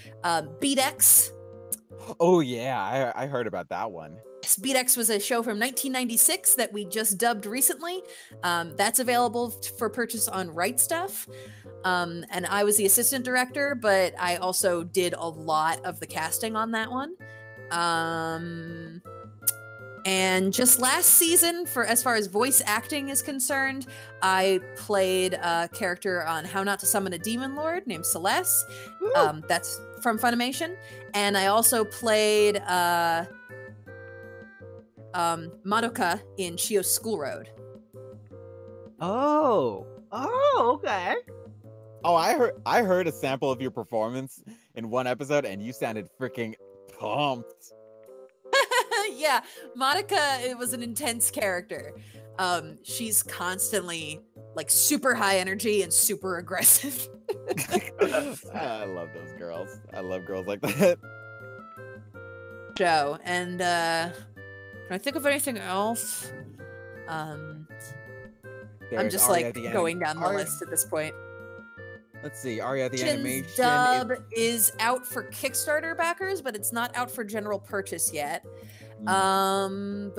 [SPEAKER 4] Beat X.
[SPEAKER 2] Oh yeah, I heard about that one.
[SPEAKER 4] Beat X was a show from 1996 that we just dubbed recently. That's available for purchase on Right Stuff. And I was the assistant director, but I also did a lot of the casting on that one. And just last season, for as far as voice acting is concerned, I played a character on How Not to Summon a Demon Lord named Celeste. That's from Funimation. And I also played Madoka in Shio's School Road.
[SPEAKER 1] Oh, okay.
[SPEAKER 2] Oh, I heard a sample of your performance in one episode, and you sounded freaking pumped.
[SPEAKER 4] Yeah, Madoka, it was an intense character. She's constantly like super high energy and super aggressive.
[SPEAKER 2] I love those girls. I love girls like that.
[SPEAKER 4] Joe, and can I think of anything else? I'm just like going down the list at this point.
[SPEAKER 2] Let's see, Aria the
[SPEAKER 4] Shin's
[SPEAKER 2] animation
[SPEAKER 4] dub is out for Kickstarter backers, but it's not out for general purchase yet. For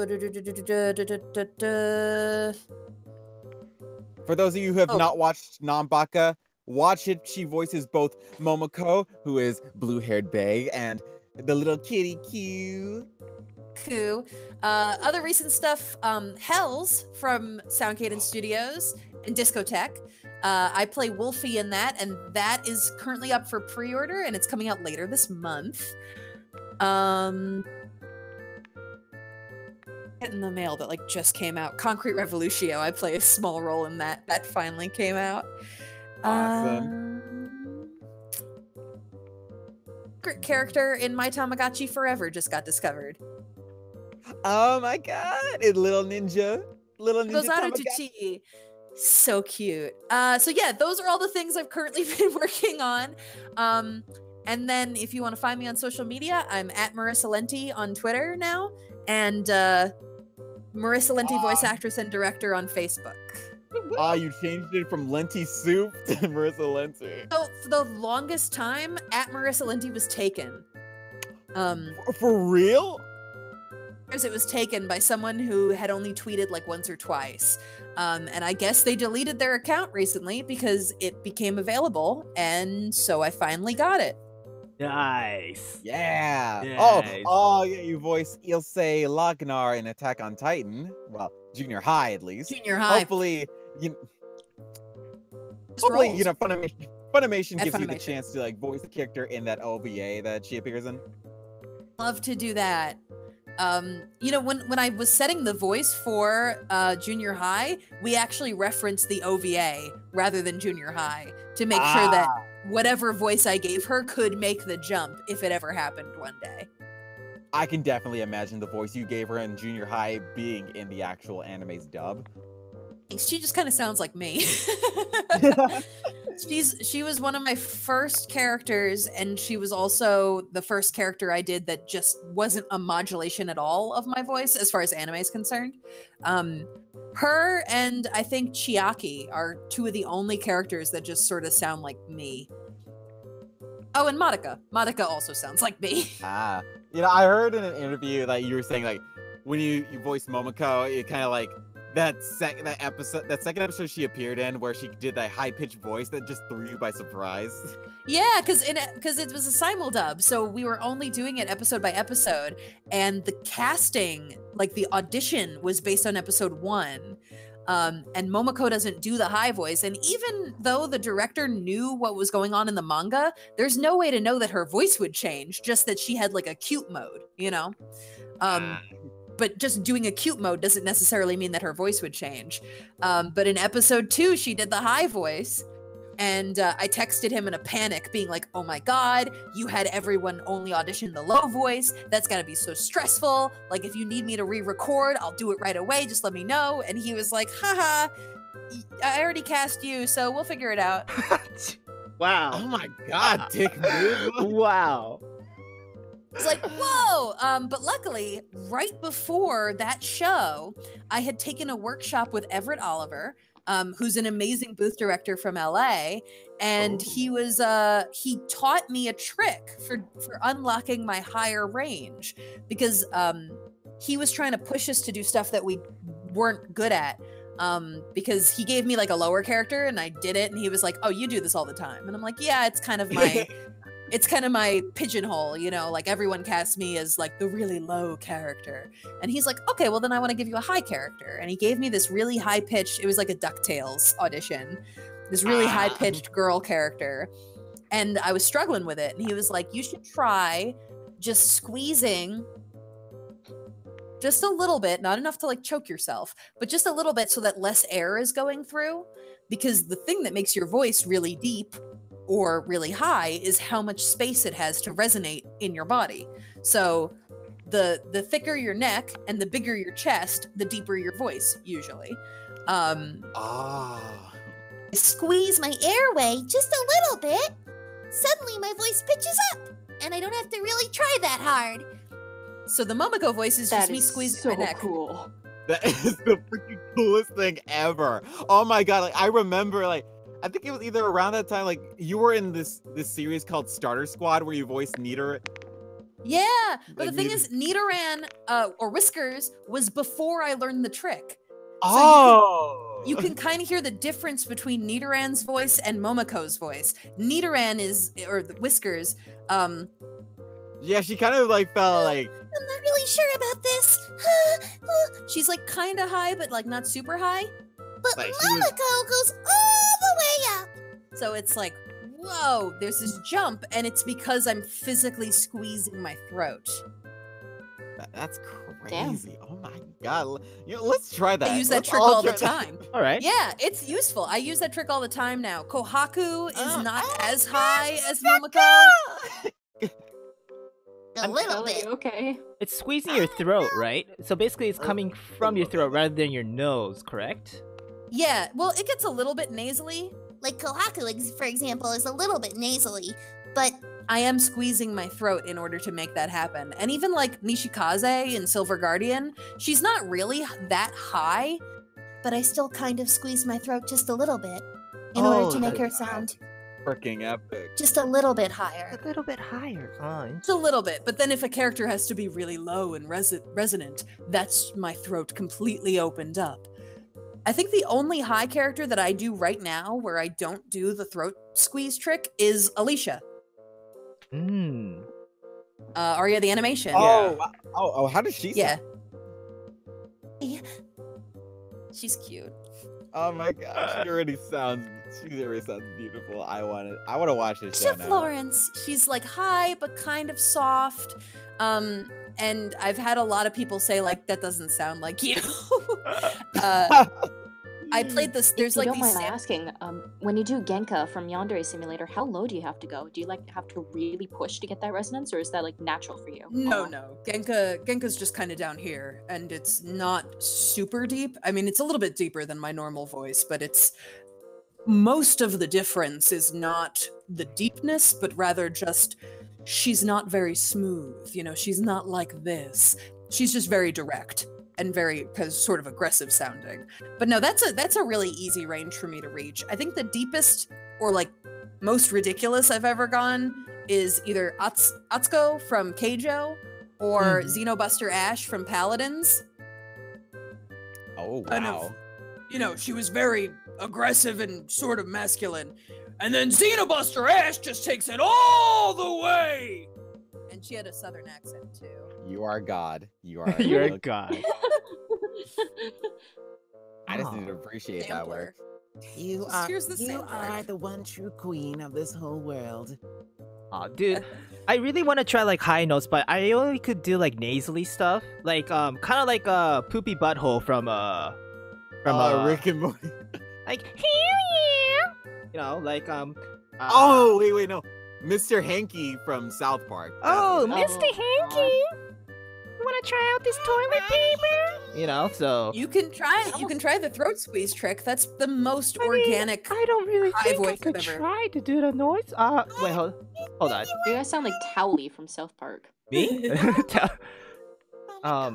[SPEAKER 2] those of you who have not watched Nanbaka, watch it. She voices both Momoko, who is blue-haired bae, and the little kitty Q.
[SPEAKER 4] Other recent stuff, Hells from Sound Cadence Studios and Discotheque. I play Wolfie in that, and that is currently up for pre-order, and it's coming out later this month. In the mail that like just came out. Concrete Revolutio. I play a small role in that. That finally came out.
[SPEAKER 2] Awesome.
[SPEAKER 4] Character in My Tamagotchi Forever just got discovered.
[SPEAKER 2] Oh my god! It's little ninja.
[SPEAKER 4] Rosato
[SPEAKER 2] Tamagotchi.
[SPEAKER 4] Tucci. So cute. So yeah, those are all the things I've currently been working on. And then if you want to find me on social media, I'm at Marissa Lenti on Twitter now, and Marissa Lenti, voice actress and director on Facebook.
[SPEAKER 2] You changed it from Lenti Soup to Marissa Lenti.
[SPEAKER 4] So for the longest time, at Marissa Lenti was taken.
[SPEAKER 2] For real?
[SPEAKER 4] It was taken by someone who had only tweeted like once or twice. And I guess they deleted their account recently because it became available, and so I finally got it.
[SPEAKER 1] Nice.
[SPEAKER 2] Yeah.
[SPEAKER 1] Nice.
[SPEAKER 2] Oh, yeah, you voice Ilse Lagnar in Attack on Titan. Well, junior high at least.
[SPEAKER 4] Junior high.
[SPEAKER 2] Hopefully, you know, Funimation gives you the chance to like voice the character in that OVA that she appears in.
[SPEAKER 4] Love to do that. You know, when I was setting the voice for junior high, we actually referenced the OVA rather than junior high to make sure that whatever voice I gave her could make the jump if it ever happened one day.
[SPEAKER 2] I can definitely imagine the voice you gave her in junior high being in the actual anime's dub.
[SPEAKER 4] She just kind of sounds like me. She was one of my first characters, and she was also the first character I did that just wasn't a modulation at all of my voice as far as anime is concerned. Her and I think Chiaki are two of the only characters that just sort of sound like me. Oh, and Madoka. Madoka also sounds like me.
[SPEAKER 2] You know, I heard in an interview that you were saying like when you voiced Momoko, it kind of like that second episode she appeared in where she did that high-pitched voice that just threw you by surprise.
[SPEAKER 4] Yeah, because it was a simul-dub, so we were only doing it episode by episode, and the casting, like the audition, was based on episode 1. And Momoko doesn't do the high voice, and even though the director knew what was going on in the manga, there's no way to know that her voice would change, just that she had like a cute mode, you know? But just doing a cute mode doesn't necessarily mean that her voice would change. But in episode 2, she did the high voice, and I texted him in a panic being like, oh my god, you had everyone only audition the low voice. That's gotta be so stressful. Like, if you need me to re-record, I'll do it right away. Just let me know. And he was like, haha, I already cast you, so we'll figure it out.
[SPEAKER 1] Wow.
[SPEAKER 2] Oh my god, dick move.
[SPEAKER 1] Wow.
[SPEAKER 4] It's like, whoa! But luckily, right before that show, I had taken a workshop with Everett Oliver, who's an amazing booth director from LA, and he taught me a trick for unlocking my higher range, because he was trying to push us to do stuff that we weren't good at. Because he gave me like a lower character and I did it, and he was like, oh, you do this all the time. And I'm like, yeah, it's kind of my it's kind of my pigeonhole, you know, like everyone casts me as like the really low character. And he's like, okay, well then I want to give you a high character. And he gave me this really high pitched, it was like a DuckTales audition, this really high pitched girl character. And I was struggling with it. And he was like, you should try just squeezing just a little bit, not enough to like choke yourself, but just a little bit so that less air is going through. Because the thing that makes your voice really deep or really high is how much space it has to resonate in your body. So the thicker your neck and the bigger your chest, the deeper your voice usually.
[SPEAKER 5] Squeeze my airway just a little bit. Suddenly my voice pitches up and I don't have to really try that hard.
[SPEAKER 4] So the Momoko voice is just me squeezing my neck.
[SPEAKER 3] Cool.
[SPEAKER 2] That is the freaking coolest thing ever. Oh my god, like I remember like I think it was either around that time, like you were in this series called Starter Squad where you voiced Nidoran.
[SPEAKER 4] Yeah, but
[SPEAKER 2] Like
[SPEAKER 4] the thing is, Nidoran or Whiskers was before I learned the trick.
[SPEAKER 2] So
[SPEAKER 4] you can kind of hear the difference between Nidoran's voice and Momoko's voice. Nidoran is, or the Whiskers,
[SPEAKER 2] yeah, she kind of like felt like
[SPEAKER 5] I'm not really sure about this.
[SPEAKER 4] she's like kind of high, but like not super high.
[SPEAKER 5] But
[SPEAKER 2] Like, she
[SPEAKER 5] Momoko goes all the way up.
[SPEAKER 4] So it's like, whoa, there's this jump, and it's because I'm physically squeezing my throat.
[SPEAKER 2] that's
[SPEAKER 3] Damn.
[SPEAKER 2] crazy. Oh my god. You know, let's try that.
[SPEAKER 4] I use that
[SPEAKER 2] Let's
[SPEAKER 4] trick
[SPEAKER 2] all
[SPEAKER 4] all the
[SPEAKER 2] try that.
[SPEAKER 4] time.
[SPEAKER 1] All right.
[SPEAKER 4] Yeah, it's useful. I use that trick all the time now. Kohaku is not as high as Momoko.
[SPEAKER 5] A little bit.
[SPEAKER 3] Okay.
[SPEAKER 1] It's squeezing your throat, right? So basically, it's coming from your throat rather than your nose, correct?
[SPEAKER 4] Yeah, well, it gets a little bit nasally.
[SPEAKER 5] Like Kohaku, for example, is a little bit nasally, but
[SPEAKER 4] I am squeezing my throat in order to make that happen. And even like Nishikaze in Silver Guardian, she's not really that high.
[SPEAKER 5] but I still kind of squeeze my throat just a little bit in order to make her sound
[SPEAKER 2] Freaking epic.
[SPEAKER 5] just a little bit higher.
[SPEAKER 1] A little bit higher. Fine.
[SPEAKER 4] Just a little bit, but then if a character has to be really low and resonant, that's my throat completely opened up. I think the only high character that I do right now where I don't do the throat squeeze trick is Alicia. Aria the animation.
[SPEAKER 2] Oh, how does she sound?
[SPEAKER 4] Yeah. She's cute.
[SPEAKER 2] Oh my gosh, she already sounds beautiful. I want to watch this show
[SPEAKER 4] Alicia
[SPEAKER 2] now.
[SPEAKER 4] Florence. She's like high but kind of soft. And I've had a lot of people say like that doesn't sound like you. I played this. There's
[SPEAKER 3] If you
[SPEAKER 4] like
[SPEAKER 3] don't
[SPEAKER 4] these.
[SPEAKER 3] mind asking, when you do Genka from Yandere Simulator, how low do you have to go? Do you like have to really push to get that resonance, or is that like natural for you?
[SPEAKER 4] No. Genka's just kind of down here, and it's not super deep. I mean, it's a little bit deeper than my normal voice, but it's most of the difference is not the deepness, but rather just she's not very smooth. You know, she's not like this. She's just very direct and very sort of aggressive sounding. But no, that's a really easy range for me to reach. I think the deepest or like most ridiculous I've ever gone is either Atsuko from Keijo or Xenobuster Ash from Paladins.
[SPEAKER 2] Oh
[SPEAKER 4] Kind of,
[SPEAKER 2] wow.
[SPEAKER 4] you know, she was very aggressive and sort of masculine. And then Xenobuster Ash just takes it all the way. And she had a southern accent too.
[SPEAKER 2] You are God. You are.
[SPEAKER 1] You're a god.
[SPEAKER 2] I just need to appreciate that
[SPEAKER 4] Sampler.
[SPEAKER 2] work. You
[SPEAKER 4] Here's the sampler.
[SPEAKER 2] the one true queen of this whole world.
[SPEAKER 1] Aw, dude, I really want to try like high notes, but I only could do like nasally stuff, like kind of like poopy butthole from
[SPEAKER 2] Rick and Morty.
[SPEAKER 1] like hell yeah, you know, like
[SPEAKER 2] Oh wait, no, Mr. Hanky from South Park.
[SPEAKER 1] oh,
[SPEAKER 2] That's
[SPEAKER 1] Mr. Hanky, you want to try out this toilet paper? You know, so
[SPEAKER 4] You can try the throat squeeze trick. That's the most
[SPEAKER 1] I mean,
[SPEAKER 4] organic.
[SPEAKER 1] I don't really
[SPEAKER 4] high
[SPEAKER 1] think I
[SPEAKER 4] voice
[SPEAKER 1] could
[SPEAKER 4] ever.
[SPEAKER 1] try to do the noise. Wait, hold on.
[SPEAKER 3] You guys sound like Towley from South Park.
[SPEAKER 1] Me?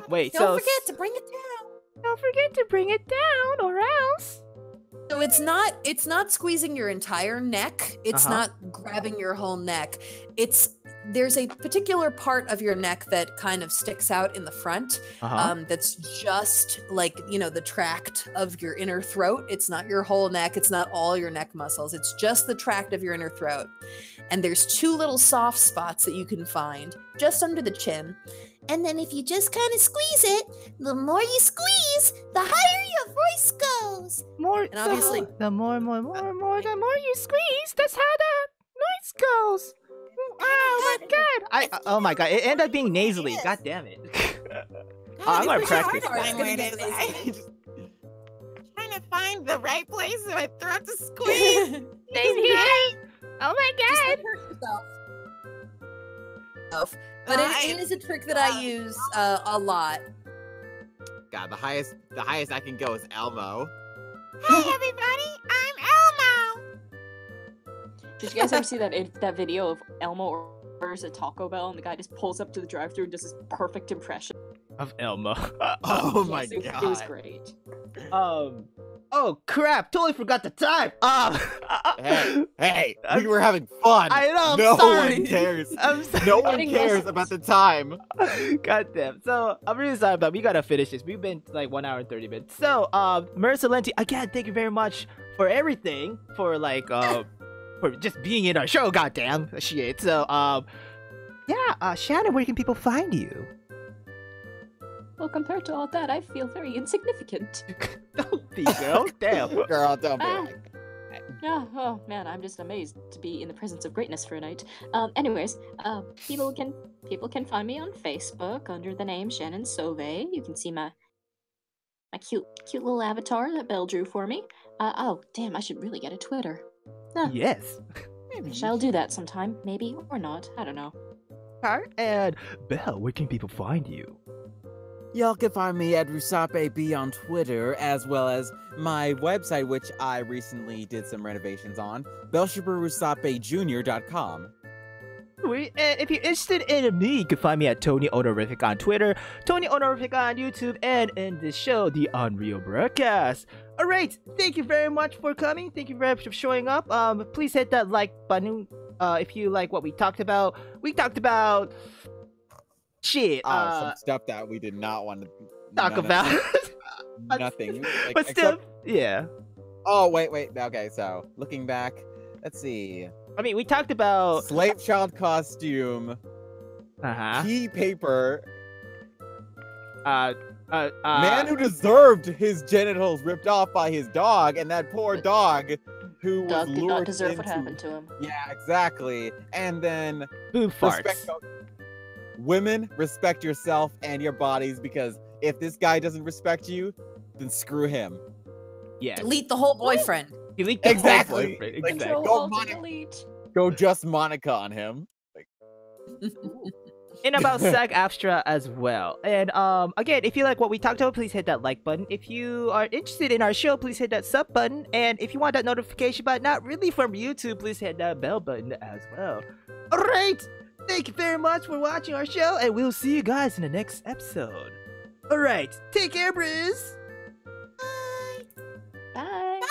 [SPEAKER 1] Wait.
[SPEAKER 4] Don't forget to bring it down.
[SPEAKER 1] Don't forget to bring it down, or else.
[SPEAKER 4] So it's not squeezing your entire neck. It's not grabbing your whole neck. It's there's a particular part of your neck that kind of sticks out in the front. That's just like, you know, the tract of your inner throat. It's not your whole neck. It's not all your neck muscles. It's just the tract of your inner throat. And there's 2 little soft spots that you can find just under the chin.
[SPEAKER 5] And then if you just kind of squeeze it, the more you squeeze, the higher your voice goes.
[SPEAKER 4] And obviously,
[SPEAKER 1] the more you squeeze, that's how the noise goes. Oh my god! Oh my god! It ended up being nasally. God damn it! I'm gonna practice.
[SPEAKER 2] Trying to find the right place in my throat to squeeze.
[SPEAKER 1] Oh my god!
[SPEAKER 4] But it is a trick that I use a lot.
[SPEAKER 2] God, the highest I can go is Elmo.
[SPEAKER 5] Hey everybody, I'm Elmo.
[SPEAKER 3] Did you guys ever see that video of Elmo orders a Taco Bell and the guy just pulls up to the drive-thru and does this perfect impression
[SPEAKER 1] Of Elmo.
[SPEAKER 2] Oh my
[SPEAKER 3] Yes,
[SPEAKER 2] god.
[SPEAKER 3] It was great.
[SPEAKER 1] Oh crap! Totally forgot the time.
[SPEAKER 2] Hey, we were having fun.
[SPEAKER 1] I know. I'm
[SPEAKER 2] no
[SPEAKER 1] sorry.
[SPEAKER 2] one cares.
[SPEAKER 1] I'm sorry.
[SPEAKER 2] No one
[SPEAKER 3] Getting
[SPEAKER 2] cares
[SPEAKER 3] lessons.
[SPEAKER 2] about the time.
[SPEAKER 1] God damn. So I'm really sorry, but we gotta finish this. We've been like 1 hour and 30 minutes. So Marissa Lenti, again, thank you very much for everything. For like for just being in our show. Goddamn shit. So yeah, Shannon, where can people find you?
[SPEAKER 3] Well, compared to all that, I feel very insignificant.
[SPEAKER 1] Don't be, girl. Damn.
[SPEAKER 2] Girl, don't be
[SPEAKER 3] Ah.
[SPEAKER 2] like
[SPEAKER 3] Yeah, oh man, I'm just amazed to be in the presence of greatness for a night. Anyways, people can find me on Facebook under the name Shannon Sauvé. You can see my cute little avatar that Belle drew for me. Oh damn, I should really get a Twitter.
[SPEAKER 1] Yes.
[SPEAKER 3] Shall do that sometime, maybe or not. I don't know.
[SPEAKER 1] Alright, and Belle, where can people find you?
[SPEAKER 2] Y'all can find me at RusapeB on Twitter, as well as my website, which I recently did some renovations on, BelShaburRusapejr.com.
[SPEAKER 1] And if you're interested in me, you can find me at Tony Honorific on Twitter, Tony Honorific on YouTube, and in this show, the Unreal Bruhcast. Alright, thank you very much for coming. Thank you very much for showing up. Please hit that like button if you like what we talked about. We talked about shit.
[SPEAKER 2] Some stuff that we did not want to
[SPEAKER 1] Talk about.
[SPEAKER 2] nothing. Like,
[SPEAKER 1] But still,
[SPEAKER 2] except-
[SPEAKER 1] yeah.
[SPEAKER 2] Oh, wait. Okay, so looking back, let's see.
[SPEAKER 1] I mean, we talked about.
[SPEAKER 2] Slave child costume, key paper, man who deserved his genitals ripped off by his dog, and that poor dog who was
[SPEAKER 3] Doug did
[SPEAKER 2] lured
[SPEAKER 3] not deserve
[SPEAKER 2] into...
[SPEAKER 3] what happened to him.
[SPEAKER 2] Yeah, exactly. And then
[SPEAKER 1] boob farts.
[SPEAKER 2] Women, respect yourself and your bodies, because if this guy doesn't respect you, then screw him.
[SPEAKER 1] Yeah.
[SPEAKER 4] Delete the whole boyfriend.
[SPEAKER 1] Delete the whole
[SPEAKER 2] Exactly.
[SPEAKER 1] boyfriend.
[SPEAKER 2] Like,
[SPEAKER 1] Exactly.
[SPEAKER 2] go Go just Monica on him.
[SPEAKER 1] And about SAG-AFTRA as well. And again, if you like what we talked about, please hit that like button. If you are interested in our show, please hit that sub button. And if you want that notification, but not really from YouTube, please hit that bell button as well. Alright! Thank you very much for watching our show, and we'll see you guys in the next episode. Alright, take care, Bruce!
[SPEAKER 3] Bye.